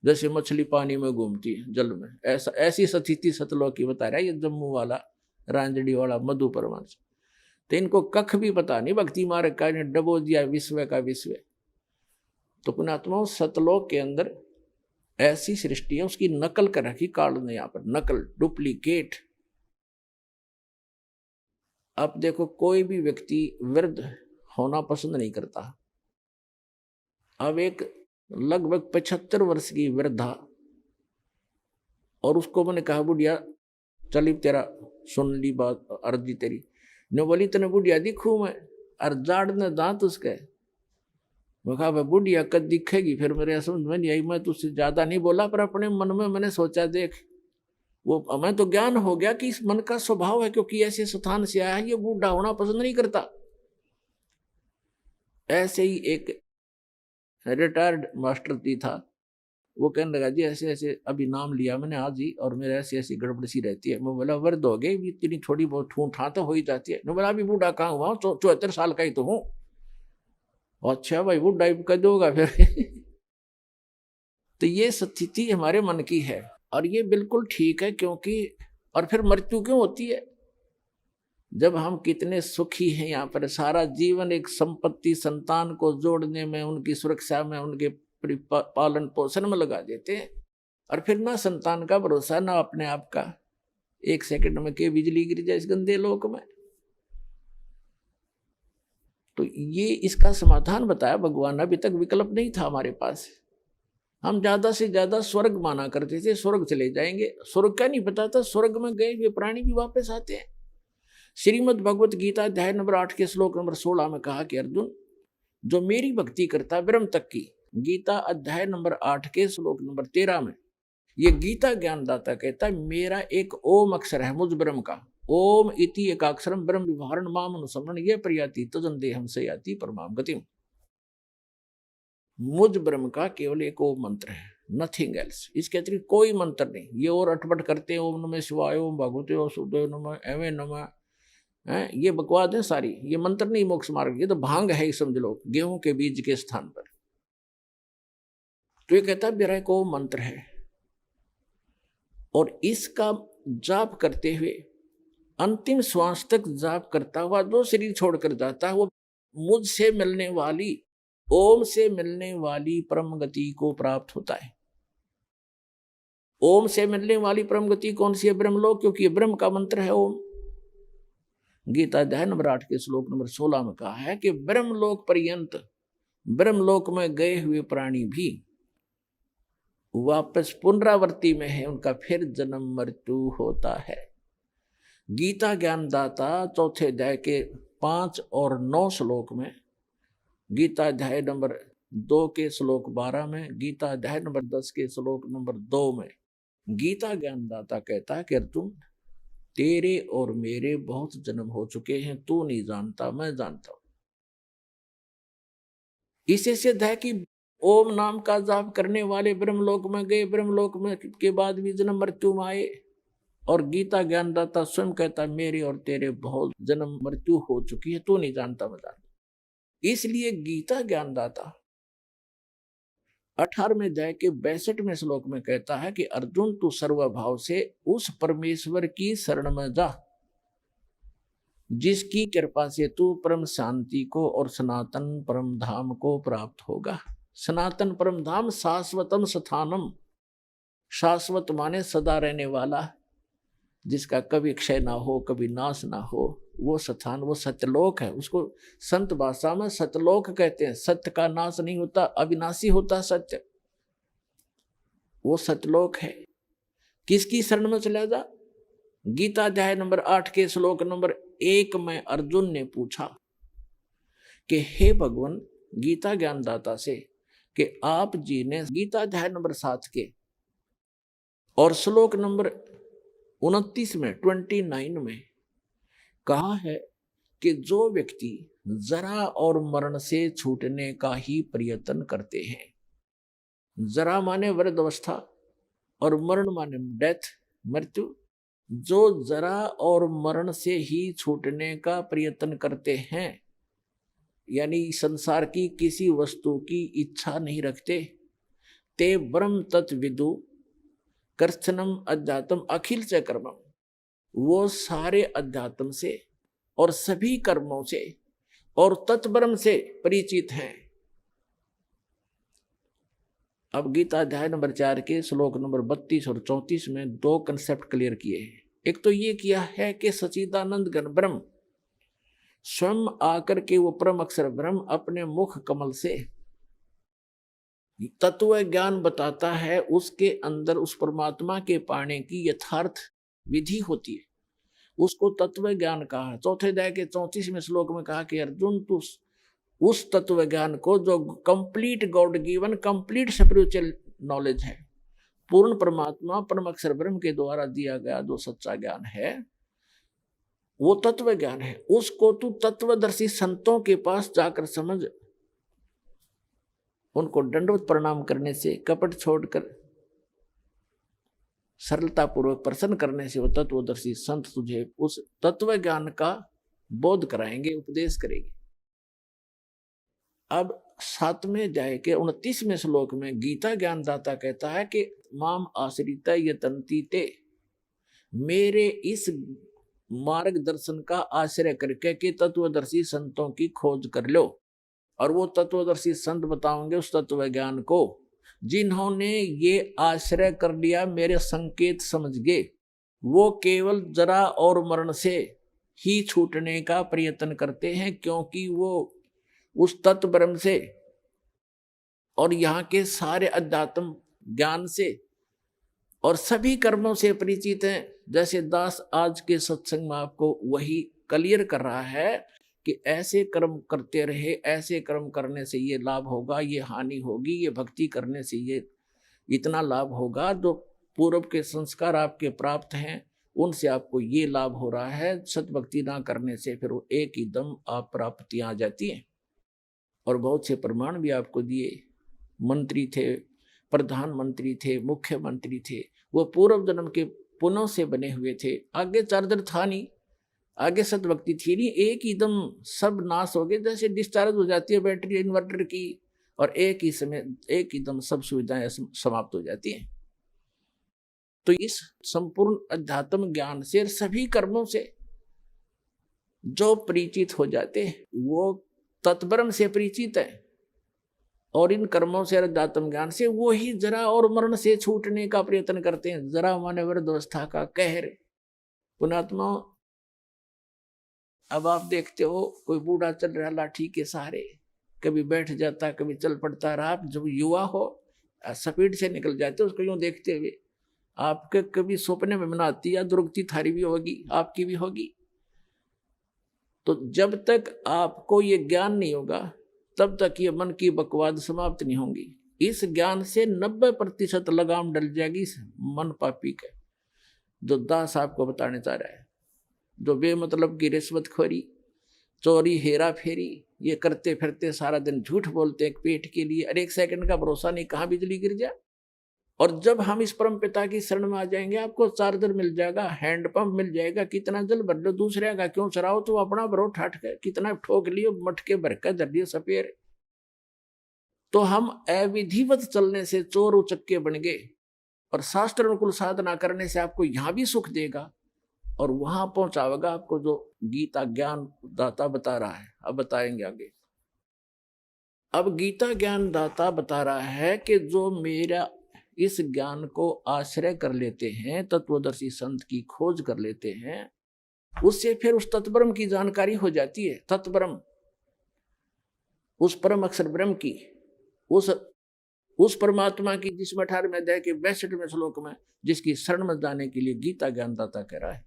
जैसे मछली पानी में घूमती है जल में, ऐसा ऐसी स्थिति सतलोक की बता रहा है ये जम्मू वाला रांजड़ी वाला मधु परमहंस। तो इनको कख भी पता नहीं, भक्ति मार्ग का ने डबो दिया विश्व का विश्व। तो पुणात्माओं सतलोक के अंदर ऐसी सृष्टि है, उसकी नकल कर रखी काल ने यहाँ पर, नकल डुप्लीकेट। अब देखो कोई भी व्यक्ति वृद्ध होना पसंद नहीं करता। अब एक लगभग 75 वर्ष की वृद्धा, और उसको मैंने कहा बुढ़िया चली तेरा सुन ली बात अर्जी तेरी, ने बोली तने बुढ़िया दिखूं मैं, और जाड़ ने दांत उसके। मैं कहा बुढ़िया कद दिखेगी, फिर मेरे समझ में नहीं आई। मैं तुझसे ज्यादा नहीं बोला, पर अपने मन में मैंने सोचा देख, वो हमें तो ज्ञान हो गया कि इस मन का स्वभाव है, क्योंकि ऐसे स्थान से आया ये बूढ़ा होना पसंद नहीं करता। ऐसे ही एक रिटायर्ड मास्टर जी था, वो कहने लगा जी ऐसे ऐसे अभी नाम लिया मैंने आज ही, और मेरे ऐसी ऐसी गड़बड़ सी रहती है। मैं बोला वृद्ध हो गई, इतनी थोड़ी बहुत ठूठा तो हो ही जाती है। मैं बोला अभी बूढ़ा कहाँ हुआ, 74 साल का ही तो हूँ। अच्छा भाई बूढ़ा कर दोगा फिर। तो ये स्थिति हमारे मन की है, और ये बिल्कुल ठीक है, क्योंकि और फिर मृत्यु क्यों होती है? जब हम कितने सुखी हैं यहाँ पर, सारा जीवन एक संपत्ति संतान को जोड़ने में, उनकी सुरक्षा में, उनके पालन पोषण में लगा देते हैं, और फिर ना संतान का भरोसा ना अपने आप का। एक सेकंड में के बिजली गिर जाए इस गंदे लोक में। तो ये इसका समाधान बताया भगवान। अभी तक विकल्प नहीं था हमारे पास। हम ज्यादा से ज्यादा स्वर्ग माना करते थे, स्वर्ग चले जाएंगे। स्वर्ग क्या नहीं पता था, स्वर्ग में गए हुए प्राणी भी वापस आते हैं। श्रीमद् भगवत गीता अध्याय नंबर 8 के श्लोक नंबर 16 में कहा कि अर्जुन जो मेरी भक्ति करता ब्रह्म तक की, गीता अध्याय नंबर 8 के श्लोक नंबर 13 में ये गीता ज्ञानदाता कहता है मेरा एक ओम अक्षर है मुझ ब्रह्म का, ओम इति एकाक्षरम ब्रह्म विवरण माम अनुसमरण ये प्रयाति तजन देहम से याति परमाम गतिम। मुझ ब्रह्म का केवल एक ओम मंत्र है, नथिंग एल्स। इसके अतिरिक्त कोई मंत्र नहीं। ये और अटपट करते हैं ओम नमः शिवाय, ओम भगवते वासुदेवाय नमः, एवं नमः, ये बकवाद है सारी। ये मंत्र नहीं मोक्ष मार्ग, ये तो भांग है समझ लो, गेहूं के बीज के स्थान पर। तो ये कहता है मेरा एक ओम मंत्र है, और इसका जाप करते हुए अंतिम श्वास तक जाप करता हुआ जो शरीर छोड़कर जाता है वो मुझसे मिलने वाली, ओम से मिलने वाली परम गति को प्राप्त होता है। ओम से मिलने वाली परम गति कौन सी है? ब्रह्मलोक, क्योंकि ये ब्रह्म का मंत्र है ओम। गीता अध्याय नंबर 8 के श्लोक नंबर 16 में कहा है कि ब्रह्मलोक पर्यंत, ब्रह्मलोक में गए हुए प्राणी भी वापस पुनरावृत्ति में है, उनका फिर जन्म मृत्यु होता है। गीता ज्ञानदाता चौथे अध्याय के 5 और 9 श्लोक में, गीता अध्याय नंबर 2 के श्लोक 12 में, गीता अध्याय नंबर 10 के श्लोक नंबर 2 में गीता ज्ञानदाता कहता है कि अर्जुन तेरे और मेरे बहुत जन्म हो चुके हैं, तू नहीं जानता मैं जानता हूं। इसे सिद्ध है कि ओम नाम का जाप करने वाले ब्रह्मलोक में गए, ब्रह्मलोक में के बाद भी जन्म मृत्यु में आए। और गीता ज्ञानदाता स्वयं कहता मेरे और तेरे बहुत जन्म मृत्यु हो चुकी है, तू नहीं जानता मैं जानता। इसलिए गीता ज्ञानदाता 18वें अध्याय के 62वें श्लोक में कहता है कि अर्जुन तू सर्वभाव से उस परमेश्वर की शरण में जा जिसकी कृपा से तू परम शांति को और सनातन परम धाम को प्राप्त होगा। सनातन परम धाम शाश्वतम स्थानम, शाश्वत माने सदा रहने वाला, जिसका कभी क्षय ना हो कभी नाश ना हो, वो स्थान वो सत्यलोक है। उसको संत भाषा में सत्यलोक कहते हैं। सत्य का नाश नहीं होता, अविनाशी होता सत्य, वो सत्यलोक है। किसकी शरण में चला जा? गीता अध्याय नंबर 8 के श्लोक नंबर 1 में अर्जुन ने पूछा कि हे भगवान, गीता ज्ञानदाता से कि आप जी ने गीता अध्याय नंबर 7 के और श्लोक नंबर 29 में 29 में कहा है कि जो व्यक्ति जरा और मरण से छूटने का ही प्रयत्न करते हैं, जरा माने वृद्धावस्था और मरण माने डेथ, मृत्यु, जो जरा और मरण से ही छूटने का प्रयत्न करते हैं, यानी संसार की किसी वस्तु की इच्छा नहीं रखते, ते ब्रह्म तत्विदु कर्षणम अध्यात्म अखिल से कर्मम, वो सारे अध्यात्म से और सभी कर्मों से और तत्ब्रह्म से परिचित हैं। अब गीता अध्याय नंबर 4 के श्लोक नंबर 32 और 34 में 2 कंसेप्ट क्लियर किए हैं। एक तो ये किया है कि सच्चिदानंद घन ब्रह्म स्वयं आकर के वो परम अक्षर ब्रह्म अपने मुख कमल से तत्व ज्ञान बताता है, उसके अंदर उस परमात्मा के पाने की यथार्थ विधि होती है, उसको तत्व ज्ञान कहा। चौथे अध्याय के 34वें श्लोक में कहा कि अर्जुन तू उस तत्व ज्ञान को जो complete God given complete spiritual knowledge है, पूर्ण परमात्मा परम अक्षर ब्रह्म के द्वारा दिया गया जो सच्चा ज्ञान है, वो तत्व ज्ञान है, उसको तू तत्वदर्शी संतों के पास जाकर समझ, उनको दंडवत प्रणाम करने से, कपट छोड़कर सरलता पूर्वक प्रसन्न करने से वो तत्वदर्शी संत तुझे उस तत्व ज्ञान का बोध कराएंगे, उपदेश करेंगे। अब 7वें अध्याय के 29वें श्लोक में गीता ज्ञानदाता कहता है कि माम आश्रित यतन्ति ते, मेरे इस मार्गदर्शन का आश्रय करके कि तत्वदर्शी संतों की खोज कर लो, और वो तत्वदर्शी संत बताओगे उस तत्व ज्ञान को जिन्होंने ये आश्रय कर लिया, मेरे संकेत समझ गए, वो केवल जरा और मरण से ही छूटने का प्रयत्न करते हैं, क्योंकि वो उस तत्व ब्रह्म से और यहाँ के सारे अध्यात्म ज्ञान से और सभी कर्मों से परिचित हैं। जैसे दास आज के सत्संग में आपको वही क्लियर कर रहा है कि ऐसे कर्म करते रहे, ऐसे कर्म करने से ये लाभ होगा, ये हानि होगी, ये भक्ति करने से ये इतना लाभ होगा, जो पूर्व के संस्कार आपके प्राप्त हैं उनसे आपको ये लाभ हो रहा है, सतभक्ति ना करने से फिर वो एक ही दम आप प्राप्तियां आ जाती हैं। और बहुत से प्रमाण भी आपको दिए। मंत्री थे, प्रधानमंत्री थे, मुख्यमंत्री थे, वो पूर्व जन्म के पुण्यों से बने हुए थे, आगे चार्जर था नहीं, आगे सतभक्ति थी नहीं, एक ही दम सब नाश हो गए, जैसे डिस्चार्ज हो जाती है बैटरी इन्वर्टर की, और एक ही समय एक ही दम सब सुविधाएं समाप्त हो जाती हैं। तो इस संपूर्ण अध्यात्म ज्ञान से सभी कर्मों से जो परिचित हो जाते हैं वो तत्ब्रह्म से परिचित है, और इन कर्मों से अध्यात्म ज्ञान से वो ही जरा और मरण से छूटने का प्रयत्न करते हैं। जरा माने वृद्धावस्था का कहर। पुणात्मा, अब आप देखते हो कोई बूढ़ा चल रहा लाठी के सहारे, कभी बैठ जाता कभी चल पड़ता रहा, आप जब युवा हो स्पीड से निकल जाते उसको यूं देखते हुए, आपके कभी सपने में मनाती या दुर्गति थारी भी होगी, आपकी भी होगी। तो जब तक आपको ये ज्ञान नहीं होगा तब तक ये मन की बकवाद समाप्त नहीं होंगी। इस ज्ञान से 90% लगाम डल जाएगी मन पापी के, जो दास आपको बताने चाह रहा है। जो बेमतलब की रिश्वतखोरी, चोरी, हेरा फेरी ये करते फिरते सारा दिन झूठ बोलते हैं पेट के लिए, और 1 सेकंड का भरोसा नहीं, कहाँ बिजली गिर जाए। और जब हम इस परम पिता की शरण में आ जाएंगे, आपको चार्जर मिल जाएगा, हैंडपंप मिल जाएगा, कितना जल भर लो, दूसरे का क्यों चराओ, तो अपना भरो ठाठ के, कितना ठोक लियो, मटके भर के धर लियो सपेर। तो हम अविधिवत चलने से चोर उचक्के बन गए, और शास्त्र अनुकूल साधना करने से आपको यहां भी सुख देगा और वहां पहुंचावेगा आपको जो गीता ज्ञान दाता बता रहा है। अब बताएंगे आगे। अब गीता ज्ञान दाता बता रहा है कि जो मेरा इस ज्ञान को आश्रय कर लेते हैं, तत्वदर्शी संत की खोज कर लेते हैं, उससे फिर उस तत्ब्रह्म की जानकारी हो जाती है। तत्ब्रह्म, उस परम अक्षर ब्रह्म की, उस परमात्मा की, जिसमें 18वें अध्याय के 62वें श्लोक में जिसकी शरण में जाने के लिए गीता ज्ञानदाता कह रहा है,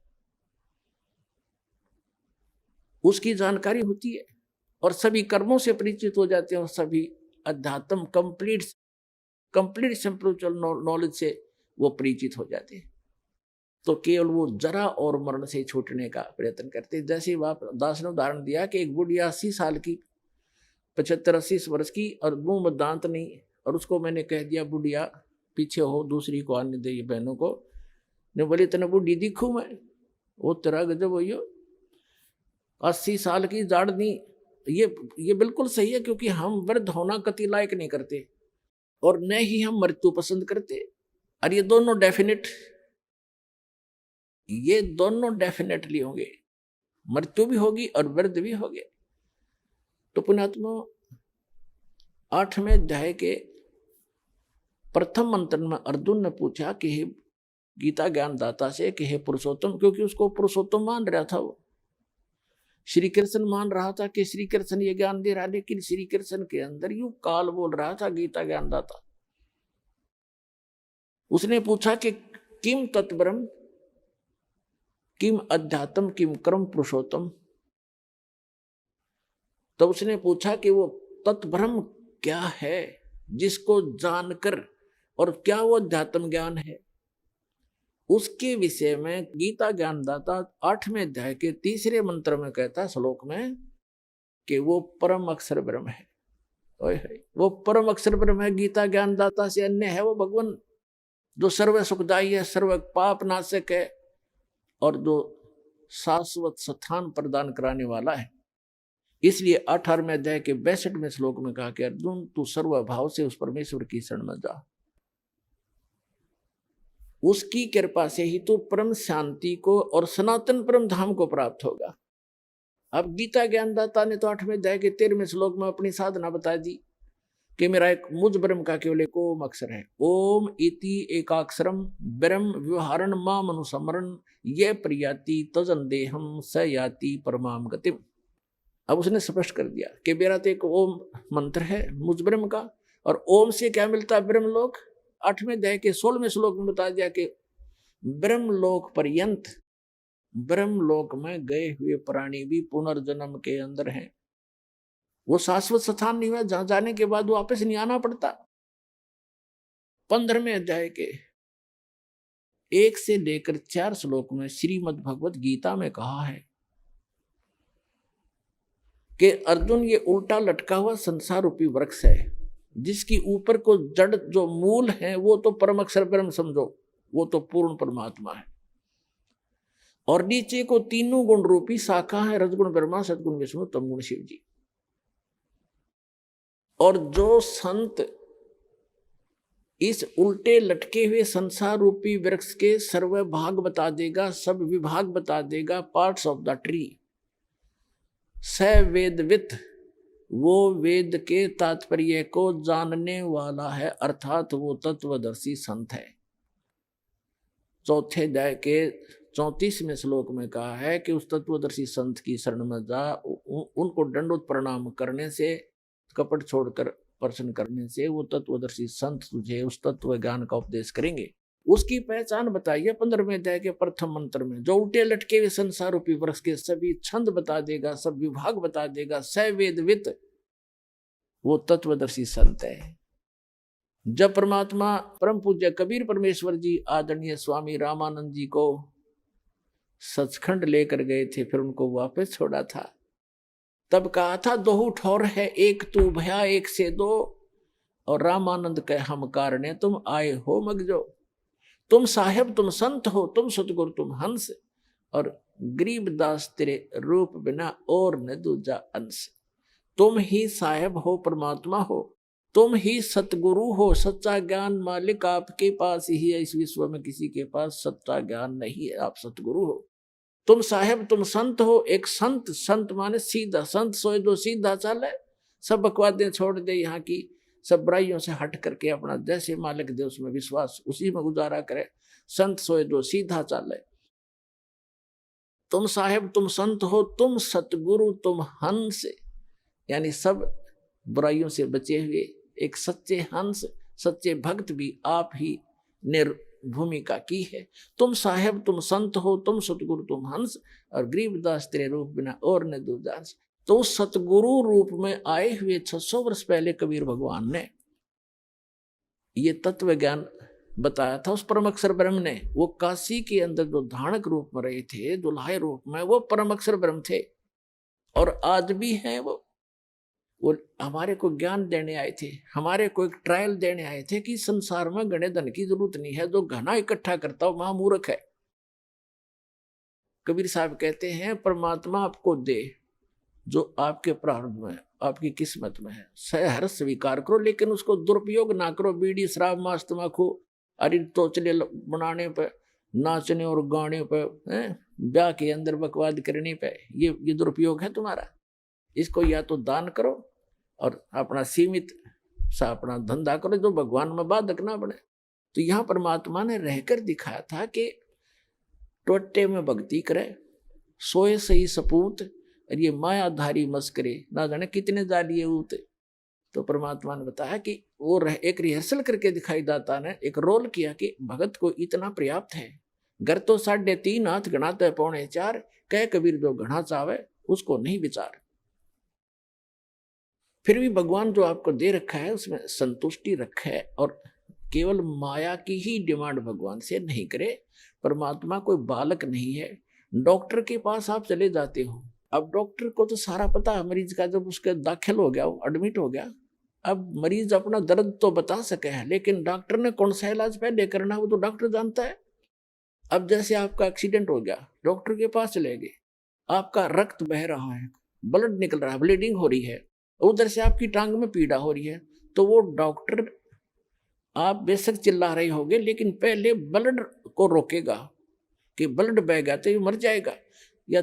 उसकी जानकारी होती है और सभी कर्मों से परिचित हो जाते हैं और सभी अध्यात्म कंप्लीट स्पिरिचुअल नॉलेज से वो परिचित हो जाते हैं। तो केवल वो जरा और मरण से छूटने का प्रयत्न करते हैं। जैसे दास ने उदाहरण दिया कि एक बुढ़िया 80 साल की, 75-80 वर्ष की, और मुंह में दांत नहीं, और उसको मैंने कह दिया बुढ़िया पीछे हो, दूसरी को आने दे, बहनों को ने बोली तेने बुढ़ी दिखूं मैं, वो तेरा गजब हो, 80 साल की जाड़ नहीं। ये बिल्कुल सही है, क्योंकि हम वृद्ध होना कति लायक नहीं करते और न ही हम मृत्यु पसंद करते। और ये दोनों डेफिनेटली होंगे, मृत्यु भी होगी और वृद्ध भी होंगे। तो पुण्यात्मा 8वें अध्याय के प्रथम मंत्र में अर्जुन ने पूछा कि हे गीता ज्ञान दाता से कि हे पुरुषोत्तम, क्योंकि उसको पुरुषोत्तम मान रहा था, वो श्री कृष्ण मान रहा था कि श्री कृष्ण ये ज्ञान दे रहा, लेकिन श्री कृष्ण के अंदर यूं काल बोल रहा था गीता ज्ञान दाता। उसने पूछा कि किम तत्ब्रह्म, किम अध्यात्म, किम कर्म पुरुषोत्तम। तो उसने पूछा कि वो तत्ब्रह्म क्या है जिसको जानकर, और क्या वो अध्यात्म ज्ञान है, उसके विषय में गीता ज्ञानदाता 8वें अध्याय के 3 मंत्र में कहता है, श्लोक में, कि वो परम अक्षर ब्रह्म है। वो परम अक्षर ब्रह्म है, गीता ज्ञानदाता से अन्य है वो भगवान, जो सर्व सुखदायी है, सर्व पाप नाशक है, और जो शाश्वत स्थान प्रदान कराने वाला है। इसलिए 18वें अध्याय के 62वें श्लोक में कहा कि अर्जुन तू सर्वभाव से उस परमेश्वर की शरण में जा, उसकी कृपा से ही तू परम शांति को और सनातन परम धाम को प्राप्त होगा। अब गीता ज्ञानदाता ने तो 8वें अध्याय के 13वें श्लोक में अपनी साधना बता दी कि मेरा एक मुझ ब्रह्म का केवल एक ओम अक्षर है। ओम इति एकाक्षरम ब्रह्म व्यवहारण माम अनुसमरण ये प्रियाति तजन देहम स याति परमाम गतिम। अब उसने स्पष्ट कर दिया कि मेरा तो एक ओम मंत्र है मुझ ब्रह्म का, और ओम से क्या मिलता है ब्रह्म लोक। 8वें अध्याय के 16वें श्लोक में बता दिया कि ब्रह्म लोक पर्यंत, ब्रह्म लोक में गए हुए प्राणी भी पुनर्जन्म के अंदर हैं। वो शाश्वत स्थान नहीं हुआ जहां जाने के बाद वापस नहीं आना पड़ता। 15वें अध्याय के 1 से लेकर 4 श्लोक में श्रीमद् भगवत गीता में कहा है कि अर्जुन ये उल्टा लटका हुआ संसार रूपी वृक्ष है, जिसकी ऊपर को जड़ जो मूल है वो तो परम अक्षर ब्रह्म समझो, वो तो पूर्ण परमात्मा है, और नीचे को तीनों गुण रूपी शाखा है, रजगुण ब्रह्मा, सदगुण विष्णु, तमगुण शिव जी। और जो संत इस उल्टे लटके हुए संसार रूपी वृक्ष के सर्व भाग बता देगा, सब विभाग बता देगा, पार्ट्स ऑफ द ट्री, स वेदवित, वो वेद के तात्पर्य को जानने वाला है, अर्थात वो तत्वदर्शी संत है। 4 अध्याय के 34वें श्लोक में कहा है कि उस तत्वदर्शी संत की शरण में जा, उनको दंडोत प्रणाम करने से, कपट छोड़कर प्रश्न करने से वो तत्वदर्शी संत तुझे उस तत्व ज्ञान का उपदेश करेंगे। उसकी पहचान बताइए 15वें अध्याय के प्रथम मंत्र में, जो उल्टे लटके हुए संसार रूपी वृक्ष के सभी छंद बता देगा, सब विभाग बता देगा, सवेदवित, वो तत्वदर्शी संत है। जब परमात्मा परम पूज्य कबीर परमेश्वर जी आदरणीय स्वामी रामानंद जी को सचखंड लेकर गए थे, फिर उनको वापस छोड़ा था, तब कहा था 2 ठौर है, एक तू भया एक से 2, और रामानंद कह हम कारणे तुम आए हो मगजो, तुम साहेब तुम संत हो, तुम सतगुरु तुम हंस, और गरीबदास तेरे रूप बिना और न दूजा अंश। तुम ही साहेब हो, परमात्मा हो, तुम ही सतगुरु हो, सच्चा ज्ञान मालिक आपके पास ही है, इस विश्व में किसी के पास सच्चा ज्ञान नहीं है, आप सतगुरु हो। तुम साहेब तुम संत हो, एक संत, संत माने सीधा, संत सोए दो सीधा चले, सब बकवादें छोड़ दे, यहाँ की सब बुराइयों से हट करके अपना जैसे मालिक दे उसमें विश्वास, उसी में गुजारा करे। संत सोए दो सीधा चले, तुम साहेब तुम संत हो, तुम सतगुरु तुम हंस, यानी सब बुराइयों से बचे हुए एक सच्चे हंस, सच्चे भक्त भी आप ही ने भूमिका की है। तुम साहेब तुम संत हो, तुम सतगुरु तुम हंस, और गरीबदास तेरे रूप बिना और न दूजा अंश। तो सतगुरु रूप में आए हुए 600 वर्ष पहले कबीर भगवान ने ये तत्व ज्ञान बताया था उस परम अक्षर ब्रह्म ने। वो काशी के अंदर जो धानक रूप में रहे थे, दुल्हाए रूप में, वो परम अक्षर ब्रह्म थे और आज भी हैं। वो हमारे को ज्ञान देने आए थे, हमारे को एक ट्रायल देने आए थे कि संसार में गणे धन की जरूरत नहीं है, जो घना इकट्ठा करता हो महामूर्ख है। कबीर साहब कहते हैं परमात्मा आपको दे जो आपके प्रारब्ध में, आपकी किस्मत में है, सहर स्वीकार करो, लेकिन उसको दुरुपयोग ना करो। बीड़ी शराब मांस तम्बाकू अरे तोचले बनाने पे, नाचने और गाने पे, ब्याह के अंदर बकवाद करने पे, ये दुरुपयोग है तुम्हारा। इसको या तो दान करो और अपना सीमित सा अपना धंधा करो जो भगवान में बाधक ना बने। तो यहाँ परमात्मा ने रहकर दिखाया था कि टोटे में भक्ति करे, सोए सही सपूत, और ये मायाधारी मस्करे ना जाने कितने जालिए ऊते। तो परमात्मा ने बताया कि वो एक रिहर्सल करके दिखाई, दाता ने एक रोल किया कि भगत को इतना पर्याप्त है। घर तो 3.5 हाथ गणाते है 4.25, कह कबीर जो घना चावे उसको नहीं विचार। फिर भी भगवान जो आपको दे रखा है उसमें संतुष्टि रखे, और केवल माया की ही डिमांड भगवान से नहीं करे। परमात्मा कोई बालक नहीं है। डॉक्टर के पास आप चले जाते हो, अब डॉक्टर को तो सारा पता है मरीज का, जब उसके दाखिल हो गया, वो एडमिट हो गया, अब मरीज अपना दर्द तो बता सके है, लेकिन डॉक्टर ने कौन सा इलाज पहले करना वो तो डॉक्टर जानता है। अब जैसे आपका एक्सीडेंट हो गया, डॉक्टर के पास चले गए, आपका रक्त बह रहा है, ब्लड निकल रहा है, ब्लीडिंग हो रही है, उधर से आपकी टांग में पीड़ा हो रही है, तो वो डॉक्टर, आप बेशक चिल्ला रहे होगे, लेकिन पहले ब्लड को रोकेगा कि ब्लड बह गया तो ये मर जाएगा, या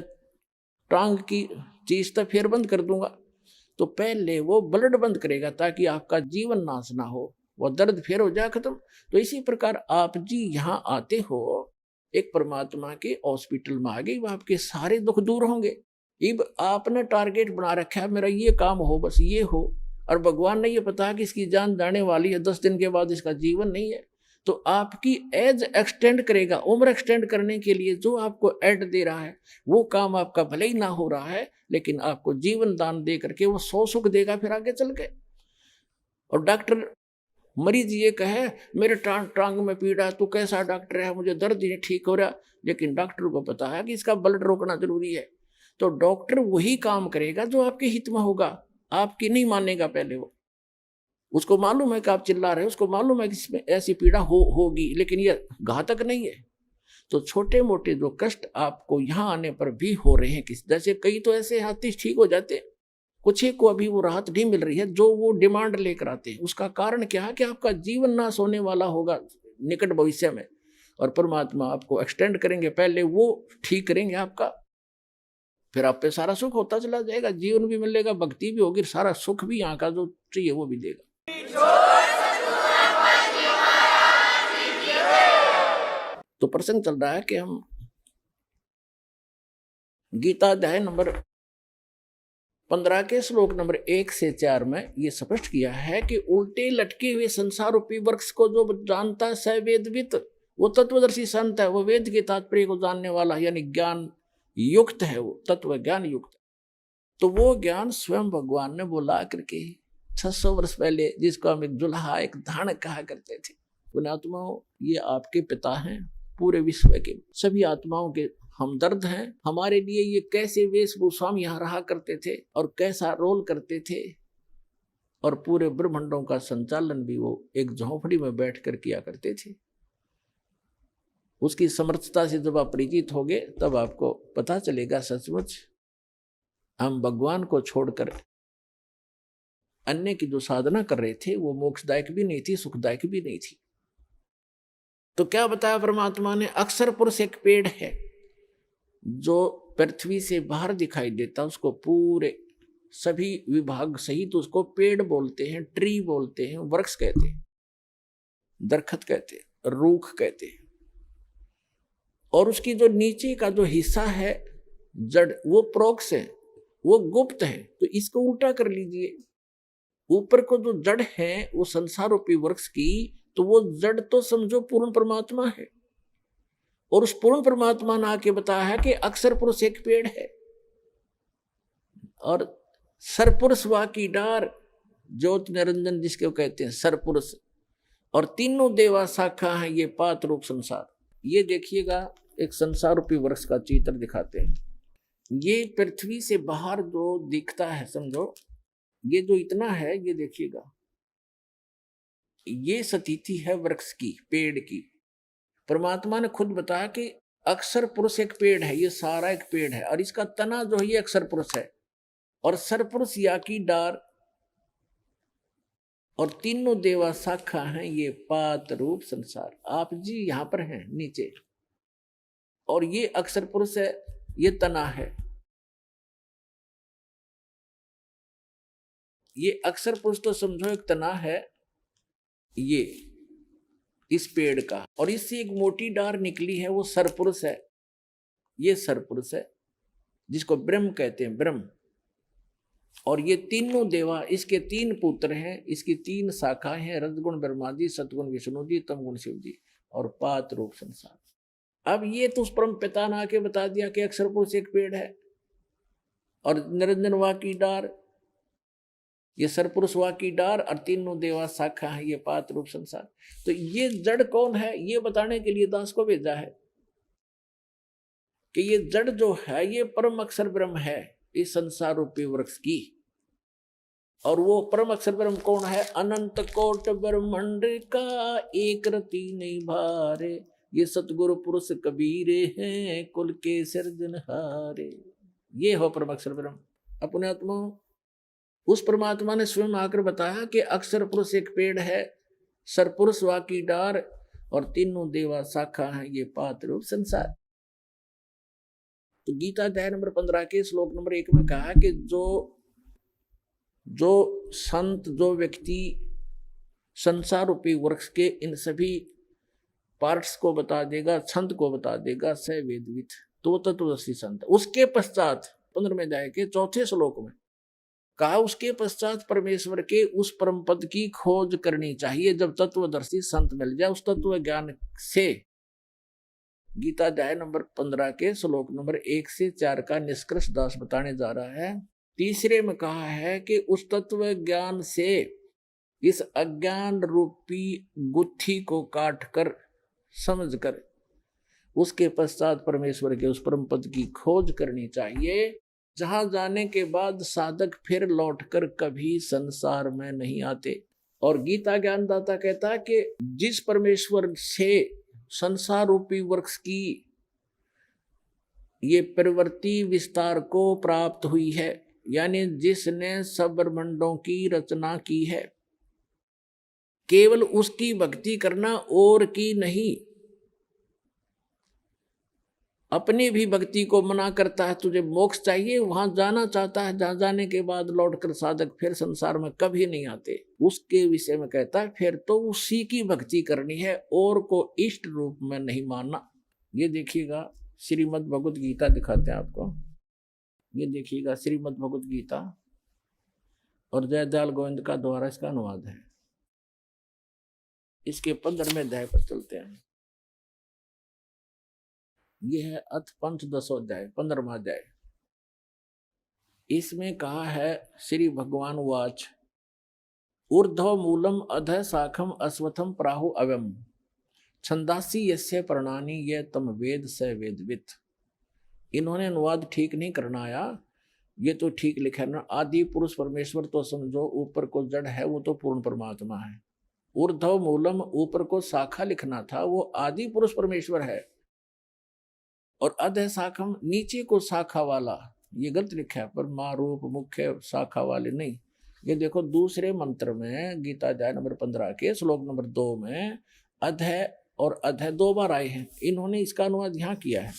टांग की चीज तो फिर बंद कर दूंगा। तो पहले वो ब्लड बंद करेगा ताकि आपका जीवन नाश ना हो, वो दर्द फिर हो जाए खत्म। तो इसी प्रकार आप जी यहाँ आते हो एक परमात्मा के हॉस्पिटल में आ गए, वो आपके सारे दुख दूर होंगे। अब आपने टारगेट बना रखा है मेरा ये काम हो, बस ये हो, और भगवान ने ये पता कि इसकी जान जाने वाली है, 10 दिन के बाद इसका जीवन नहीं है। तो आपकी एज एक्सटेंड करेगा, उम्र एक्सटेंड करने के लिए जो आपको एड दे रहा है वो काम आपका भले ही ना हो रहा है, लेकिन आपको जीवन दान दे करके वो 100 सुख देगा फिर आगे चल के। और डॉक्टर, मरीज ये कहे मेरे टांग में पीड़ा, तू कैसा डॉक्टर है, मुझे दर्द ही ठीक हो रहा, लेकिन डॉक्टर को पता है कि इसका ब्लड रोकना जरूरी है। तो डॉक्टर वही काम करेगा जो आपके हित में होगा, आपकी नहीं मानेगा पहले वो। उसको मालूम है कि आप चिल्ला रहे हो, उसको मालूम है कि इसमें ऐसी पीड़ा होगी, लेकिन ये घातक नहीं है। तो छोटे मोटे जो कष्ट आपको यहाँ आने पर भी हो रहे हैं, जैसे कई तो ऐसे हाथी ठीक हो जाते, कुछ ही को अभी वो राहत नहीं मिल रही है जो वो डिमांड लेकर आते हैं। उसका कारण क्या है कि आपका जीवन नाश होने वाला होगा निकट भविष्य में, और परमात्मा आपको एक्सटेंड करेंगे, पहले वो ठीक करेंगे आपका, फिर आप पे सारा सुख होता चला जाएगा, जीवन भी मिलेगा, भक्ति भी होगी, सारा सुख भी यहाँ का जो चाहिए वो भी देगा। तो प्रसंग चल रहा है कि हम गीता अध्याय नंबर 15 के श्लोक नंबर 1 से 4 में ये स्पष्ट किया है कि उल्टे लटके हुए संसार रूपी वृक्ष को जो जानता है स वेदवित, वो तत्वदर्शी संत है, वो वेद के तात्पर्य को जानने वाला यानी ज्ञान युक्त है, वो तत्व ज्ञान युक्त। तो वो ज्ञान स्वयं भगवान ने बोला करके 600 वर्ष पहले, जिसको हम एक जुल्हा एक धानक कहा करते थे। पुण्यात्माओं, ये आपके पिता हैं, पूरे विश्व के सभी आत्माओं के हमदर्द हैं। हमारे लिए ये कैसे वेशभूषा में यहाँ रहा करते थे और कैसा रोल करते थे, और पूरे ब्रह्मांडों का संचालन भी वो एक झोंपड़ी में बैठकर किया करते थे। उसकी समर्थता से जब आप परिचित होगे तब आपको पता चलेगा सचमुच हम भगवान को छोड़कर अन्य की जो साधना कर रहे थे वो मोक्षदायक भी नहीं थी, सुखदायक भी नहीं थी। तो क्या बताया परमात्मा ने? अक्षर पुरुष एक पेड़ है जो पृथ्वी से बाहर दिखाई देता, उसको पूरे सभी विभाग सहित उसको पेड़ बोलते हैं, ट्री बोलते हैं, वृक्ष कहते हैं, दरखत कहते हैं, रूख कहते हैं। और उसकी जो नीचे का जो हिस्सा है जड़, वो प्रोक्ष है, वो गुप्त है। तो इसको उल्टा कर लीजिए, ऊपर को जो जड़ है वो संसार रूपी वृक्ष की, तो वो जड़ तो समझो पूर्ण परमात्मा है। और उस पूर्ण परमात्मा ने आके बताया है कि अक्षर पुरुष एक पेड़ है और सरपुरुष वा की डार, ज्योति निरंजन जिसके कहते हैं सरपुरुष, और तीनों देवा शाखा है ये पात रूप संसार। ये देखिएगा एक संसार रूपी वृक्ष का चित्र दिखाते हैं। ये पृथ्वी से बाहर जो दिखता है, समझो ये जो इतना है, ये देखिएगा ये स्थिति है वृक्ष की, पेड़ की। परमात्मा ने खुद बताया कि अक्षर पुरुष एक पेड़ है, ये सारा एक पेड़ है और इसका तना जो है ये अक्षर पुरुष है और सरपुरुष या की डार और तीनों देवा शाखा हैं ये पात रूप संसार। आप जी यहां पर हैं नीचे और ये अक्षर पुरुष है, ये तना है। ये अक्षर पुरुष तो समझो एक तना है ये इस पेड़ का, और इससे एक मोटी डार निकली है वो सरपुरुष है, ये सरपुरुष है जिसको ब्रह्म कहते हैं, ब्रह्म। और ये तीनों देवा, इसके तीन पुत्र हैं, इसकी तीन शाखाएं हैं, रजगुण ब्रह्मा जी, सतगुण विष्णु जी, तमगुण शिव जी और पात रूप संसार। अब ये तो उस परम पिता ने आके बता दिया कि अक्षर पुरुष एक पेड़ है और निरंजन वा की डार, ये सरपुरुष वा की डार और तीनों देवा शाखा है ये पात रूप संसार। तो ये जड़ कौन है ये बताने के लिए दास को भेजा है कि ये जड़ जो है ये परम अक्षर ब्रह्म है इस संसार रूपी वृक्ष की। और वो परम अक्षर ब्रह्म कौन है? अनंत कोट ब्रह्मांड का एक रति नहीं भारे, ये सतगुरु पुरुष कबीरे हैं कुल के सिरजनहारे। ये हो परम अक्षर ब्रह्म अपने आत्मा। उस परमात्मा ने स्वयं आकर बताया कि अक्षर पुरुष एक पेड़ है, सरपुरुष वा की डार और तीनों देवा शाखा है ये पात रूप संसार। तो गीता अध्याय नंबर 15 के श्लोक नंबर 1 में कहा कि जो संत, जो व्यक्ति संसार रूपी वृक्ष के इन सभी पार्ट्स को बता देगा, छंद को बता देगा, स वेदवित, तो तत्वदर्शी संत। उसके पश्चात 15वें अध्याय के 4थे श्लोक में कहा उसके पश्चात परमेश्वर के उस परम पद की खोज करनी चाहिए। जब तत्वदर्शी संत मिल जाए उस तत्व ज्ञान से, गीता अध्याय नंबर 15 के श्लोक नंबर 1 से 4 का निष्कर्ष दास बताने जा रहा है। तीसरे में कहा है कि उस तत्व ज्ञान से इस अज्ञान रूपी गुत्थी को काट कर समझकर उसके पश्चात परमेश्वर के उस परम पद की खोज करनी चाहिए, जहां जाने के बाद साधक फिर लौटकर कभी संसार में नहीं आते। और गीता ज्ञानदाता कहता है कि जिस परमेश्वर से संसार रूपी वृक्ष की ये प्रवृत्ति विस्तार को प्राप्त हुई है, यानी जिसने सब ब्रह्मांडों की रचना की है, केवल उसकी भक्ति करना और की नहीं। अपनी भी भक्ति को मना करता है, तुझे मोक्ष चाहिए, वहां जाना चाहता है, जहां जाने के बाद लौटकर साधक फिर संसार में कभी नहीं आते, उसके विषय में कहता है फिर तो उसी की भक्ति करनी है और को इष्ट रूप में नहीं मानना। ये देखिएगा श्रीमद् भगवत गीता दिखाते हैं आपको, ये देखिएगा श्रीमद् भगवत गीता और जयदयाल गोविंद का द्वारा इसका अनुवाद है। इसके 15वें अध्याय पर चलते हैं। यह है अथ पंचदशो अध्याय, 15वां अध्याय। इसमें कहा है श्री भगवान वाच ऊर्ध्व मूलम अध शाखम अश्वत्थम प्राहु अव्यम छंदासी यस्य प्रणानी ये तम वेद स वेदवित। इन्होंने अनुवाद ठीक नहीं करना आया ये तो ठीक लिखा है ना, आदि पुरुष परमेश्वर तो समझो ऊपर को जड़ है, वो तो पूर्ण परमात्मा है। ऊर्ध्व मूलम ऊपर को शाखा लिखना था, वो आदि पुरुष परमेश्वर है। और अधः शाखम नीचे को शाखा वाला, ये गलत लिखा है, पर मां रूप मुख्य शाखा वाले नहीं। ये देखो दूसरे मंत्र में गीता अध्याय नंबर 15 के श्लोक नंबर 2 में अधः और अधः 2 बार आए हैं। इन्होंने इसका अनुवाद यहाँ किया है,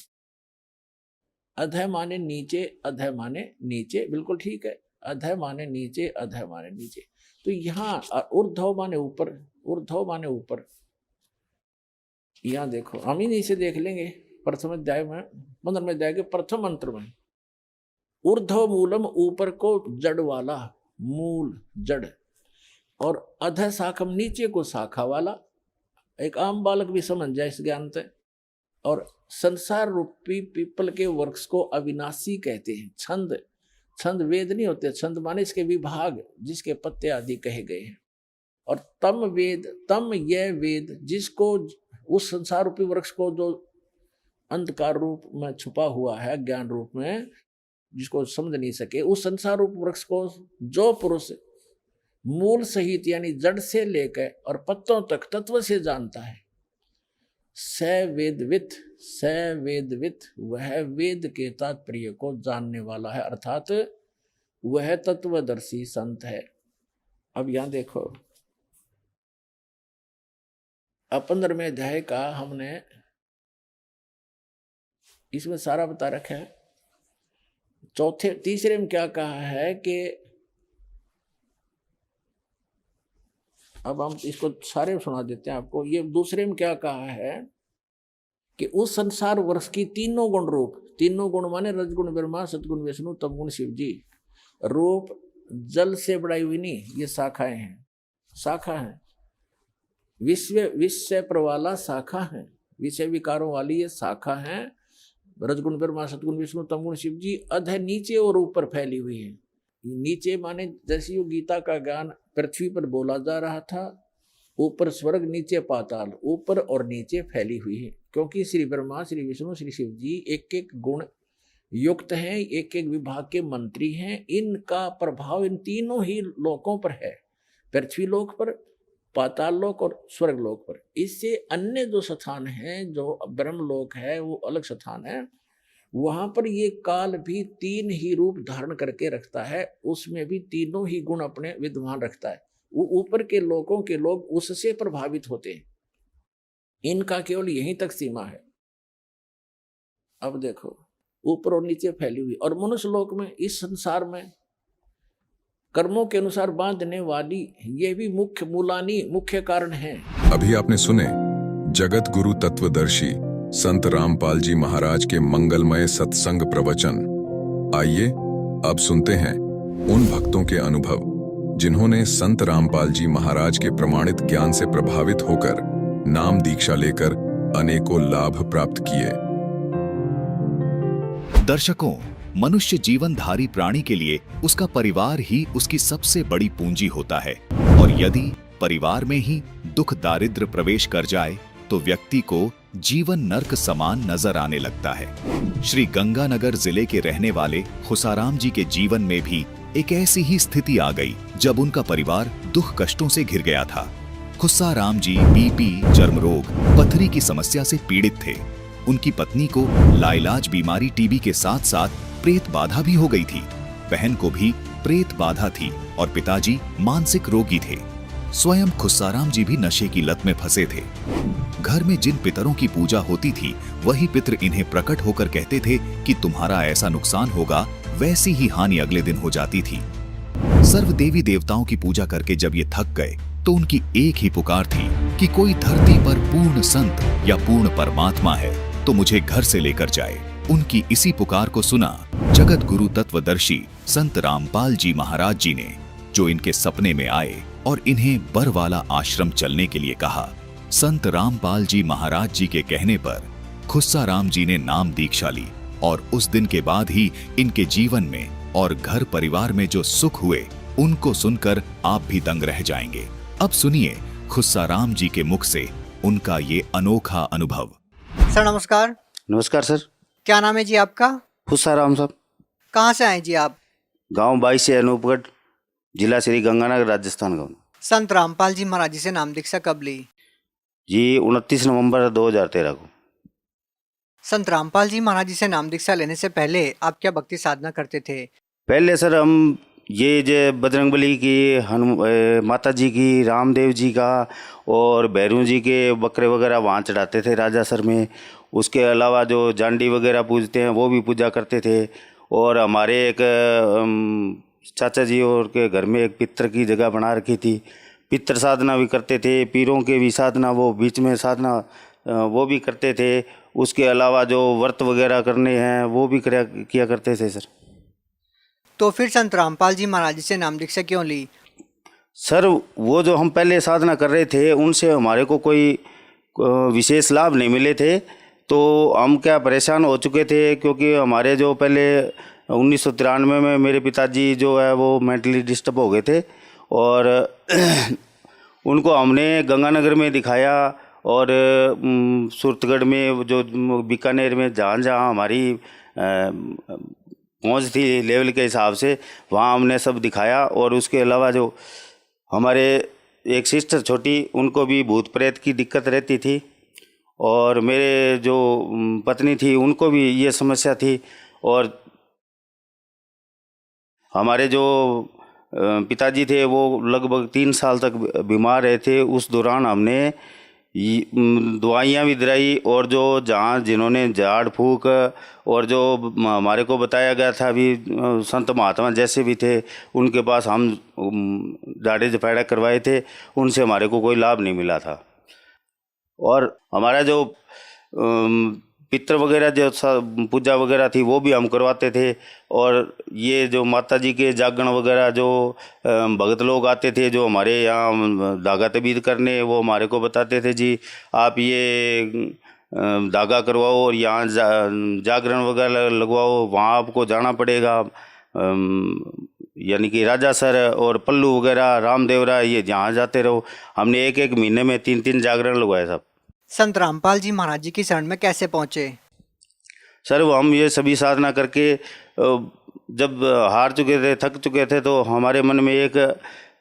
अधः माने नीचे, अधः माने नीचे, बिल्कुल ठीक है। अधः माने नीचे, अधः माने नीचे। तो यहाँ ऊर्ध्व माने ऊपर, ऊर्ध्व माने ऊपर। यहाँ देखो, हम ही इसे देख लेंगे प्रथम अध्याय में, 15वें अध्याय के प्रथम मंत्र में, ऊर्ध्व मूलम ऊपर को जड़ वाला, मूल जड़, और अधः शाखम नीचे को शाखा वाला। एक आम बालक भी समझ जाए इस ज्ञान से। और संसार रूपी पीपल के वृक्ष को अविनाशी कहते हैं। छंद, छंद वेद नहीं होते, छंद माने इसके विभाग, जिसके पत्ते आदि कहे गए हैं। और तम वेद, तम यह वेद जिसको, उस संसार रूपी वृक्ष को जो अंधकार रूप में छुपा हुआ है, ज्ञान रूप में, जिसको समझ नहीं सके, उस संसार रूप वृक्ष को जो पुरुष मूल सहित यानी जड़ से लेकर और पत्तों तक तत्व से जानता है, स वेदवित, स वेदवित, वह वेद के तात्पर्य को जानने वाला है, अर्थात वह तत्वदर्शी संत है। अब यहां देखो, अब 15वें अध्याय का हमने इसमें सारा बता रखा है। तीसरे में क्या कहा है कि, अब हम इसको सारे सुना देते हैं आपको। ये दूसरे में क्या कहा है कि उस संसार वृक्ष की तीनों गुण रूप, तीनों गुण माने रजगुण ब्रह्मा, सतगुण विष्णु, तमगुण शिव जी, रूप जल से बढ़ाई हुई नहीं, ये शाखाएं हैं, शाखा है। विषय प्रवाला शाखा है, विषय विकारों वाली ये शाखा है। रजगुण ब्रह्मा, सतगुण विष्णु, तमगुण शिव जी, अधः नीचे और ऊपर फैली हुई है। नीचे माने जैसे यो गीता का ज्ञान पृथ्वी पर बोला जा रहा था, ऊपर स्वर्ग नीचे पाताल, ऊपर और नीचे फैली हुई है। क्योंकि श्री ब्रह्मा, श्री विष्णु, श्री शिव जी एक एक गुण युक्त हैं, एक एक विभाग के मंत्री हैं। इनका प्रभाव इन तीनों ही लोकों पर है, पृथ्वी लोक पर, पाताल लोक और स्वर्ग लोक पर। इससे अन्य जो स्थान हैं, जो ब्रह्म लोक है, वो अलग स्थान है, वहां पर ये काल भी तीन ही रूप धारण करके रखता है, उसमें भी तीनों ही गुण अपने विद्यमान रखता है। वो ऊपर के लोगों के लोग उससे प्रभावित होते हैं, इनका केवल यहीं तक सीमा है। अब देखो, ऊपर और नीचे फैली हुई, और मनुष्य लोक में, इस संसार में कर्मों के अनुसार बांधने वाली ये भी मुख्य मूलानी, मुख्य कारण है। अभी आपने सुने जगत गुरु तत्वदर्शी संत रामपाल जी महाराज के मंगलमय सत्संग प्रवचन। आइए अब सुनते हैं उन भक्तों के अनुभव जिन्होंने संत रामपाल जी महाराज के प्रमाणित ज्ञान से प्रभावित होकर नाम दीक्षा लेकर अनेकों लाभ प्राप्त किए। दर्शकों, मनुष्य जीवनधारी प्राणी के लिए उसका परिवार ही उसकी सबसे बड़ी पूंजी होता है, और यदि परिवार में ही दुख दारिद्र प्रवेश कर जाए तो व्यक्ति को जीवन नर्क समान नजर आने लगता है। श्री गंगानगर जिले के रहने वाले खुसाराम जी के जीवन में भी एक ऐसी ही स्थिति आ गई जब उनका परिवार दुख कष्टों से घिर गया था। खुसाराम जी बीपी, चर्म रोग, पथरी की समस्या से पीड़ित थे। उनकी पत्नी को लाइलाज बीमारी टीबी के साथ साथ प्रेत बाधा भी हो गई थी। बहन को भी प्रेत बाधा थी और पिताजी मानसिक रोगी थे। स्वयं खुसाराम जी भी नशे की लत में फंसे थे। घर में जिन पितरों की पूजा होती थी, वही पितर इन्हें प्रकट होकर कहते थे कि तुम्हारा ऐसा नुकसान होगा, वैसी ही हानि अगले दिन हो जाती थी। सर्व देवी देवताओं की पूजा करके जब ये थक गए तो उनकी एक ही पुकार थी कि कोई धरती पर पूर्ण संत या पूर्ण परमात्मा है तो मुझे घर से लेकर जाए। उनकी इसी पुकार को सुना जगत गुरु तत्वदर्शी संत रामपाल जी महाराज जी ने, जो इनके सपने में आए और इन्हें बरवाला आश्रम चलने के लिए कहा। संत रामपाल जी महाराज जी के कहने पर खुस्साराम जी ने नाम दीक्षा ली और उस दिन के बाद ही इनके जीवन में और घर परिवार में जो सुख हुए, उनको सुनकर आप भी दंग रह जाएंगे। अब सुनिए खुस्साराम जी के मुख से उनका ये अनोखा अनुभव। सर नमस्कार। नमस्कार सर। क्या नाम है जी आपका? खुस्साराम साहब। कहाँ से आए जी आप? गांव 22 से अनूपगढ़, जिला श्री गंगानगर, राजस्थान गाँव। संत रामपाल जी महाराज जी से नाम दीक्षा कब ली? जी 29 नवंबर 2013 को। संत रामपाल जी महाराज जी से नाम दीक्षा लेने से पहले आप क्या भक्ति साधना करते थे? पहले सर हम ये जो बजरंगबली की, माता जी की, रामदेव जी का और भैरू जी के बकरे वगैरह वहाँ चढ़ाते थे राजासर में। उसके अलावा जो जांडी वगैरह पूजते हैं वो भी पूजा करते थे। और हमारे एक चाचा जी और के घर में एक पितर की जगह बना रखी थी, पितर साधना भी करते थे। पीरों के भी साधना वो बीच में साधना वो भी करते थे। उसके अलावा जो व्रत वगैरह करने हैं वो भी किया करते थे सर। तो फिर संत रामपाल जी महाराज जी से नाम दीक्षा क्यों ली? सर वो जो हम पहले साधना कर रहे थे उनसे हमारे को कोई विशेष लाभ नहीं मिले थे, तो हम क्या परेशान हो चुके थे। क्योंकि हमारे जो पहले 1993 में मेरे पिताजी जो है वो मेंटली डिस्टर्ब हो गए थे और उनको हमने गंगानगर में दिखाया और सूरतगढ़ में, जो बीकानेर में, जहाँ जहाँ हमारी पहुँच थी लेवल के हिसाब से, वहाँ हमने सब दिखाया। और उसके अलावा जो हमारे एक सिस्टर छोटी, उनको भी भूत प्रेत की दिक्कत रहती थी और मेरे जो पत्नी थी उनको भी ये समस्या थी। और हमारे जो पिताजी थे वो लगभग 3 साल तक बीमार रहे थे। उस दौरान हमने दवाइयाँ भी दिलाई और जो जहाँ जिन्होंने झाड़ फूक और जो हमारे को बताया गया था अभी संत महात्मा जैसे भी थे उनके पास हम झाड़े झपैड़ा करवाए थे, उनसे हमारे को कोई लाभ नहीं मिला था। और हमारा जो पितर वगैरह जो पूजा वगैरह थी वो भी हम करवाते थे। और ये जो माता जी के जागरण वगैरह जो भगत लोग आते थे जो हमारे यहाँ धागा तबीद करने, वो हमारे को बताते थे जी आप ये धागा करवाओ और यहाँ जागरण वगैरह लगवाओ, वहाँ आपको जाना पड़ेगा। यानी कि राजासर और पल्लू वगैरह, रामदेवरा, ये जहाँ जाते रहो। हमने एक महीने में 3 जागरण लगवाए साहब। संत रामपाल जी महाराज जी की शरण में कैसे पहुँचे? सर वो हम ये सभी साधना करके जब हार चुके थे, थक चुके थे, तो हमारे मन में एक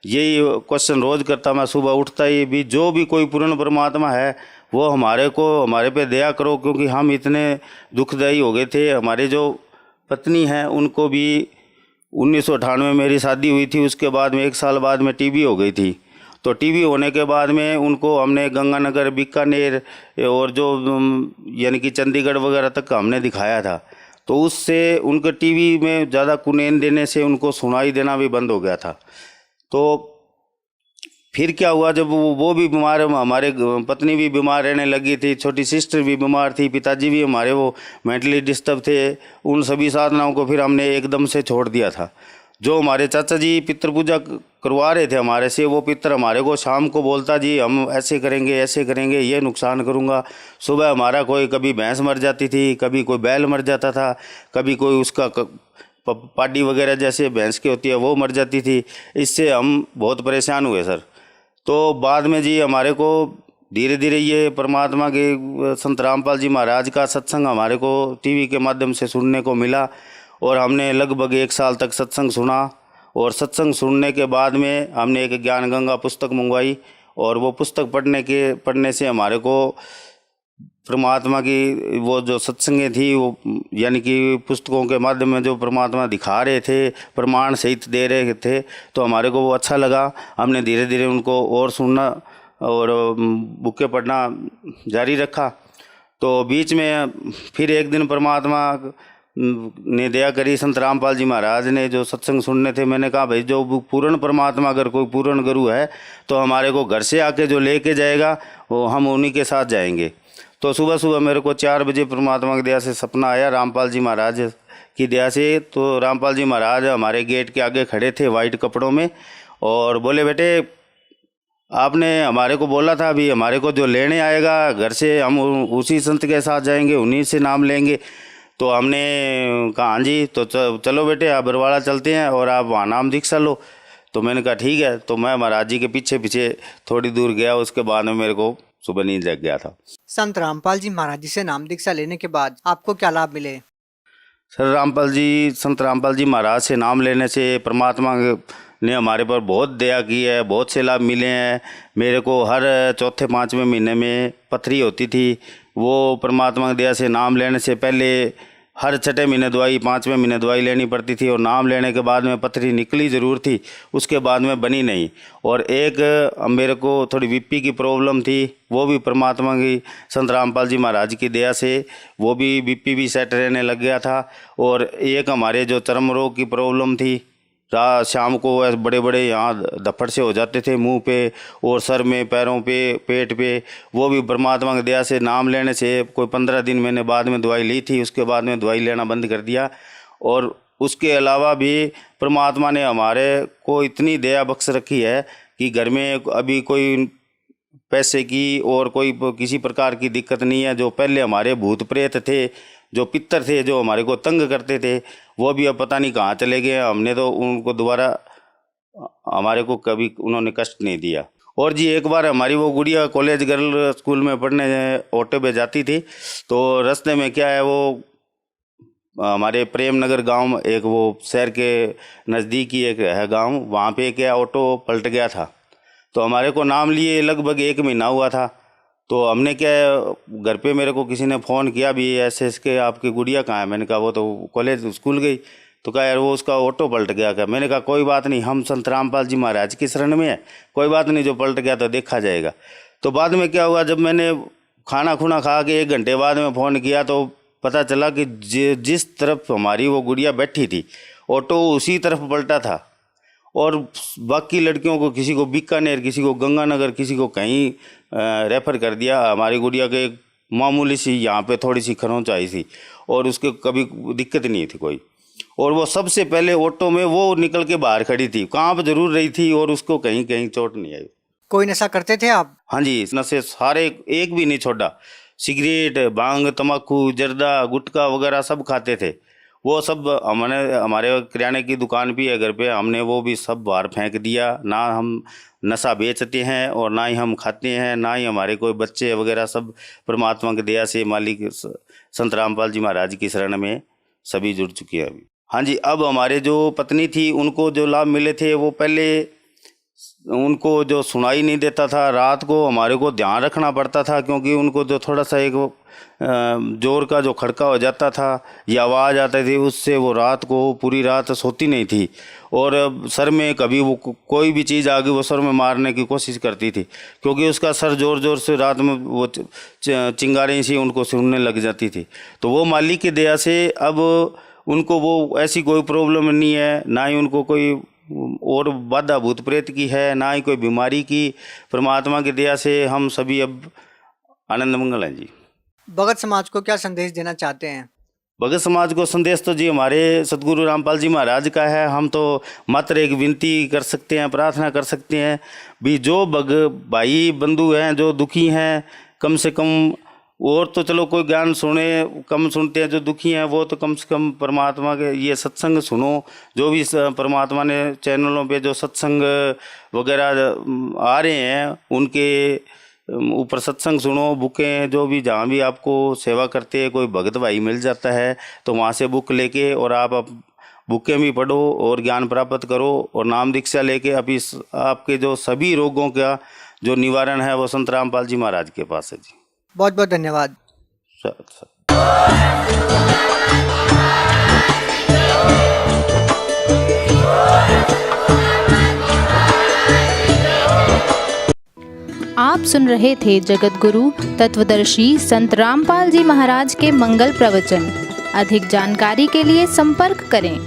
यही क्वेश्चन रोज करता, मैं सुबह उठता ही भी, जो भी कोई पूर्ण परमात्मा है वो हमारे पे दया करो, क्योंकि हम इतने दुखदायी हो गए थे। हमारे जो पत्नी हैं उनको भी 1998 में मेरी शादी हुई थी, उसके बाद में 1 साल बाद में टीबी हो गई थी। तो टीबी होने के बाद में उनको हमने गंगानगर, बीकानेर और जो यानी कि चंडीगढ़ वगैरह तक हमने दिखाया था। तो उससे उनके टीबी में ज़्यादा कुनैन देने से उनको सुनाई देना भी बंद हो गया था। तो फिर क्या हुआ, जब वो भी बीमार, हमारे पत्नी भी बीमार रहने लगी थी, छोटी सिस्टर भी बीमार थी, पिताजी भी हमारे वो मेंटली डिस्टर्ब थे, उन सभी साधनाओं को फिर हमने एकदम से छोड़ दिया था। जो हमारे चाचा जी पितर पूजा करवा रहे थे हमारे से, वो पितर हमारे को शाम को बोलता जी हम ऐसे करेंगे, ये नुकसान करूँगा। सुबह हमारा कोई कभी भैंस मर जाती थी, कभी कोई बैल मर जाता था, कभी कोई उसका पाडी वगैरह जैसे भैंस की होती है वो मर जाती थी। इससे हम बहुत परेशान हुए सर। तो बाद में जी हमारे को धीरे धीरे ये परमात्मा के संत रामपाल जी महाराज का सत्संग हमारे को टीवी के माध्यम से सुनने को मिला और हमने लगभग 1 साल तक सत्संग सुना। और सत्संग सुनने के बाद में हमने एक ज्ञान गंगा पुस्तक मंगवाई और वो पुस्तक पढ़ने से हमारे को परमात्मा की वो जो सत्संगें थी वो यानी कि पुस्तकों के माध्यम में जो परमात्मा दिखा रहे थे, प्रमाण सहित दे रहे थे, तो हमारे को वो अच्छा लगा। हमने धीरे धीरे उनको और सुनना और बुकें पढ़ना जारी रखा। तो बीच में फिर एक दिन परमात्मा ने दया करी, संत रामपाल जी महाराज ने जो सत्संग सुनने थे, मैंने कहा भाई जो पूर्ण परमात्मा अगर कोई पूर्ण गुरु है तो हमारे को घर से आके जो लेके जाएगा वो हम उन्हीं के साथ जाएंगे। तो सुबह सुबह मेरे को 4 बजे परमात्मा की दया से सपना आया रामपाल जी महाराज की दया से। तो रामपाल जी महाराज हमारे गेट के आगे खड़े थे वाइट कपड़ों में और बोले बेटे आपने हमारे को बोला था अभी हमारे को जो लेने आएगा घर से हम उसी संत के साथ जाएंगे, उन्हीं से नाम लेंगे। तो हमने कहा हाँ जी, तो चलो बेटे आप बरवाड़ा चलते हैं और आप वहाँ नाम दीक्षा लो। तो मैंने कहा ठीक है। तो मैं महाराज जी के पीछे पीछे थोड़ी दूर गया, उसके बाद में मेरे को सुबह नींद लग गया था। संत रामपाल जी महाराज जी से नाम दीक्षा लेने के बाद आपको क्या लाभ मिले? सर संत रामपाल जी महाराज से नाम लेने से परमात्मा ने हमारे पर बहुत दया की है, बहुत से लाभ मिले हैं। मेरे को हर चौथे पाँचवें महीने में पथरी होती थी, वो परमात्मा की दया से नाम लेने से पहले हर छठे महीने दवाई, पाँचवें महीने दवाई लेनी पड़ती थी, और नाम लेने के बाद में पथरी निकली ज़रूर थी, उसके बाद में बनी नहीं। और एक मेरे को थोड़ी बीपी की प्रॉब्लम थी, वो भी परमात्मा की संत रामपाल जी महाराज की दया से वो भी बीपी भी सेट रहने लग गया था। और एक हमारे जो चर्म रोग की प्रॉब्लम थी, रात शाम को ऐसे बड़े बड़े यहाँ धप्पड़ से हो जाते थे मुंह पे और सर में, पैरों पे, पेट पे, वो भी परमात्मा की दया से नाम लेने से कोई 15 दिन मैंने बाद में दवाई ली थी, उसके बाद में दवाई लेना बंद कर दिया। और उसके अलावा भी परमात्मा ने हमारे को इतनी दया बख्श रखी है कि घर में अभी कोई पैसे की और कोई किसी प्रकार की दिक्कत नहीं है। जो पहले हमारे भूत प्रेत थे, जो पितर थे, जो हमारे को तंग करते थे, वो भी अब पता नहीं कहाँ चले गए। हमने तो उनको दोबारा, हमारे को कभी उन्होंने कष्ट नहीं दिया। और जी एक बार हमारी वो गुड़िया कॉलेज गर्ल स्कूल में पढ़ने ऑटो पे जाती थी, तो रास्ते में क्या है, वो हमारे प्रेम नगर गांव, एक वो शहर के नज़दीक ही एक है गांव, वहाँ पे क्या ऑटो पलट गया था। तो हमारे को नाम लिए लगभग 1 महीना हुआ था। तो हमने क्या, घर पे मेरे को किसी ने फ़ोन किया भी, ऐसे के आपकी गुड़िया कहाँ है? मैंने कहा वो तो कॉलेज स्कूल गई। तो कहा यार वो उसका ऑटो पलट गया क्या? मैंने कहा कोई बात नहीं, हम संत रामपाल जी महाराज की शरण में है, कोई बात नहीं, जो पलट गया तो देखा जाएगा। तो बाद में क्या हुआ, जब मैंने खाना खुना खा के 1 घंटे बाद में फ़ोन किया तो पता चला कि जिस तरफ हमारी वो गुड़िया बैठी थी, ऑटो उसी तरफ पलटा था। और बाकी लड़कियों को, किसी को बीकानेर, किसी को गंगानगर, किसी को कहीं रेफ़र कर दिया। हमारी गुड़िया के मामूली सी यहाँ पे थोड़ी सी खरोंच आई थी और उसके कभी दिक्कत नहीं थी कोई। और वो सबसे पहले ऑटो में वो निकल के बाहर खड़ी थी, कांप जरूर रही थी और उसको कहीं कहीं चोट नहीं आई। कोई नशा करते थे आप? हाँ जी, नशे सारे, एक भी नहीं छोड़ा। सिगरेट, भांग, तम्बाकू, जर्दा, गुटखा वगैरह सब खाते थे। वो सब हमारे किराने की दुकान भी है घर पे, हमने वो भी सब बाहर फेंक दिया। ना हम नशा बेचते हैं और ना ही हम खाते हैं, ना ही हमारे कोई बच्चे वगैरह, सब परमात्मा की दया से मालिक संत रामपाल जी महाराज की शरण में सभी जुड़ चुके हैं अभी। हाँ जी, अब हमारे जो पत्नी थी उनको जो लाभ मिले थे, वो पहले उनको जो सुनाई नहीं देता था, रात को हमारे को ध्यान रखना पड़ता था, क्योंकि उनको जो थोड़ा सा एक जोर का जो खड़का हो जाता था या आवाज़ आती थी, उससे वो रात को पूरी रात सोती नहीं थी। और सर में कभी वो कोई भी चीज़ आ गई, वो सर में मारने की कोशिश करती थी, क्योंकि उसका सर ज़ोर ज़ोर से रात में वो चिंगारें सी उनको सुनने लग जाती थी। तो वो मालिक की दया से अब उनको वो ऐसी कोई प्रॉब्लम नहीं है, ना ही उनको कोई और बाधा भूत प्रेत की है, ना ही कोई बीमारी की। परमात्मा की दया से हम सभी अब आनंद मंगल हैं जी। भगत समाज को क्या संदेश देना चाहते हैं? भगत समाज को संदेश तो जी हमारे सदगुरु रामपाल जी महाराज का है। हम तो मात्र एक विनती कर सकते हैं, प्रार्थना कर सकते हैं भी, जो भाई बंधु हैं जो दुखी हैं, कम से कम, और तो चलो कोई ज्ञान सुने, कम सुनते हैं, जो दुखी हैं वो तो कम से कम परमात्मा के ये सत्संग सुनो। जो भी परमात्मा ने चैनलों पे जो सत्संग वगैरह आ रहे हैं उनके ऊपर सत्संग सुनो। बुकें जो भी, जहाँ भी आपको सेवा करते हैं कोई भगत भाई मिल जाता है तो वहाँ से बुक लेके और आप बुकें भी पढ़ो और ज्ञान प्राप्त करो। और नाम दीक्षा लेके अभी आपके जो सभी रोगों का जो निवारण है वो संत रामपाल जी महाराज के पास है जी। बहुत बहुत धन्यवाद। आप सुन रहे थे जगत गुरु तत्वदर्शी संत रामपाल जी महाराज के मंगल प्रवचन। अधिक जानकारी के लिए संपर्क करें